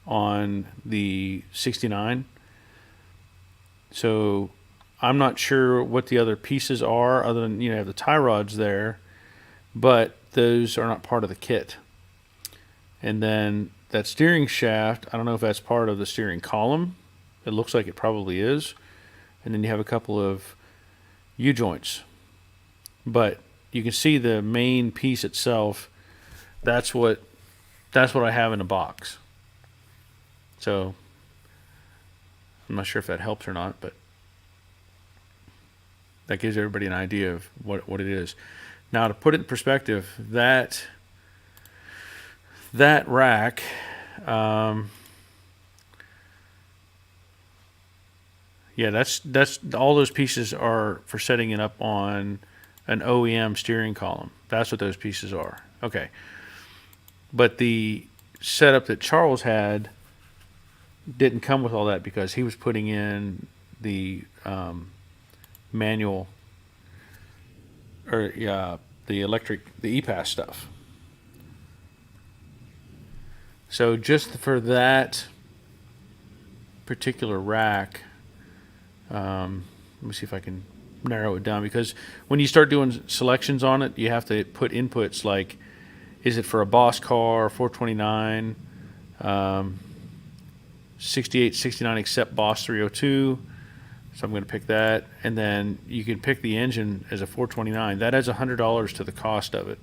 Speaker 1: on the 69. So I'm not sure what the other pieces are other than, you have the tie rods there, but those are not part of the kit. And then that steering shaft, I don't know if that's part of the steering column. It looks like it probably is. And then you have a couple of U-joints. But you can see the main piece itself. That's what I have in the box. So I'm not sure if that helps or not, but that gives everybody an idea of what it is. Now, to put it in perspective, that rack, that's all those pieces are for setting it up on an OEM steering column. That's what those pieces are. Okay. But the setup that Charles had didn't come with all that because he was putting in the manual or the electric, the e-pass stuff. So just for that particular rack, let me see if I can narrow it down, because when you start doing selections on it, you have to put inputs like, is it for a Boss car, 429, 68, 69 except Boss 302. So I'm going to pick that, and then you can pick the engine as a 429. That adds $100 to the cost of it.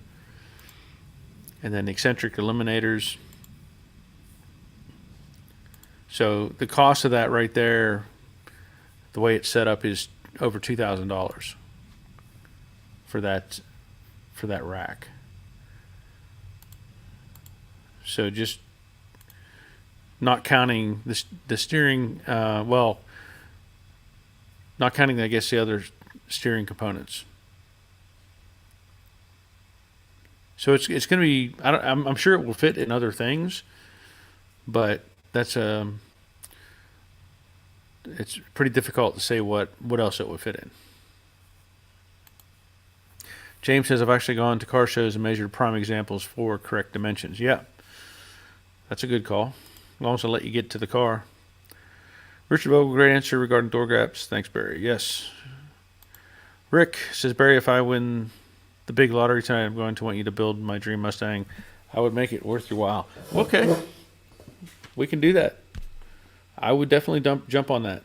Speaker 1: And then eccentric eliminators. So the cost of that right there, the way it's set up, is over $2,000 for that rack. So just not counting the steering, not counting, I guess, the other steering components. So it's going to be, I'm sure it will fit in other things, but that's it's pretty difficult to say what else it would fit in. James says, I've actually gone to car shows and measured prime examples for correct dimensions. Yeah, that's a good call, as long as I let you get to the car. Richard Vogel, great answer regarding door gaps. Thanks, Barry. Yes. Rick says, Barry, if I win the big lottery tonight, I'm going to want you to build my dream Mustang. I would make it worth your while. Okay. We can do that. I would definitely jump on that.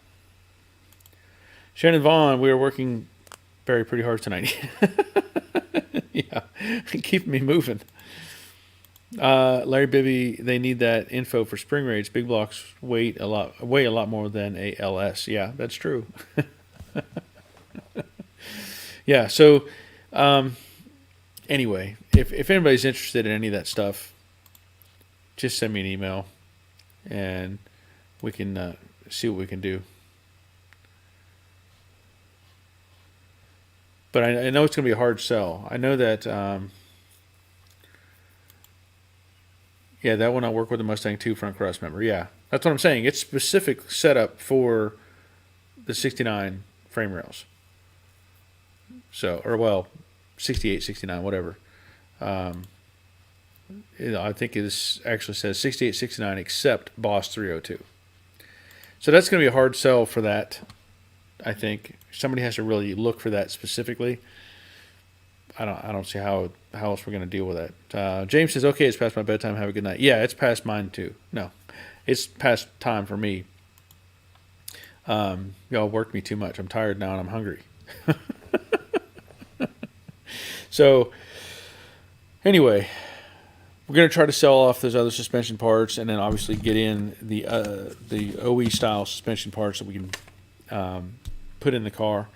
Speaker 1: Shannon Vaughn, we are working Barry pretty hard tonight. Yeah. Keep me moving. Larry Bibby, they need that info for spring rates. Big blocks weigh a lot more than a LS. Yeah, that's true. Yeah. So, anyway, if anybody's interested in any of that stuff, just send me an email, and we can see what we can do. But I know it's going to be a hard sell. I know that. Yeah, that will not work with the Mustang 2 front cross member. Yeah, that's what I'm saying. It's specific setup for the 69 frame rails. So, 68, 69, whatever. I think it actually says 68, 69 except Boss 302. So that's going to be a hard sell for that, I think. Somebody has to really look for that specifically. I don't see how else we're going to deal with that. James says, okay, it's past my bedtime. Have a good night. Yeah, it's past mine too. No, it's past time for me. Y'all worked me too much. I'm tired now and I'm hungry. So anyway, we're going to try to sell off those other suspension parts, and then obviously get in the OE style suspension parts that we can put in the car.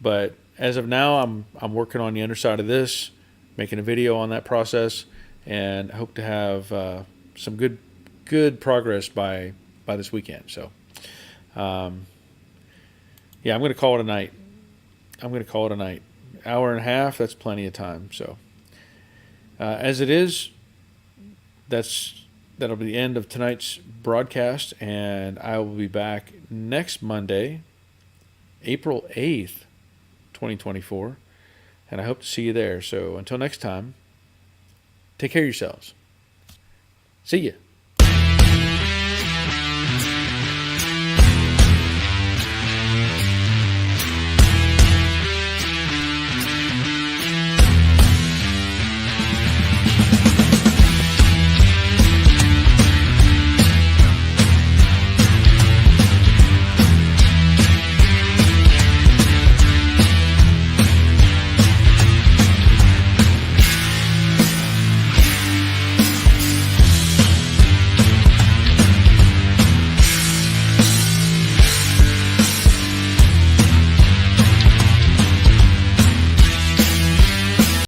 Speaker 1: But as of now, I'm working on the underside of this, making a video on that process, and hope to have some good progress by this weekend. So, yeah, I'm going to call it a night. Hour and a half, that's plenty of time. So, as it is, that'll be the end of tonight's broadcast, and I will be back next Monday, April 8th, 2024, and I hope to see you there. So until next time, take care of yourselves. See ya.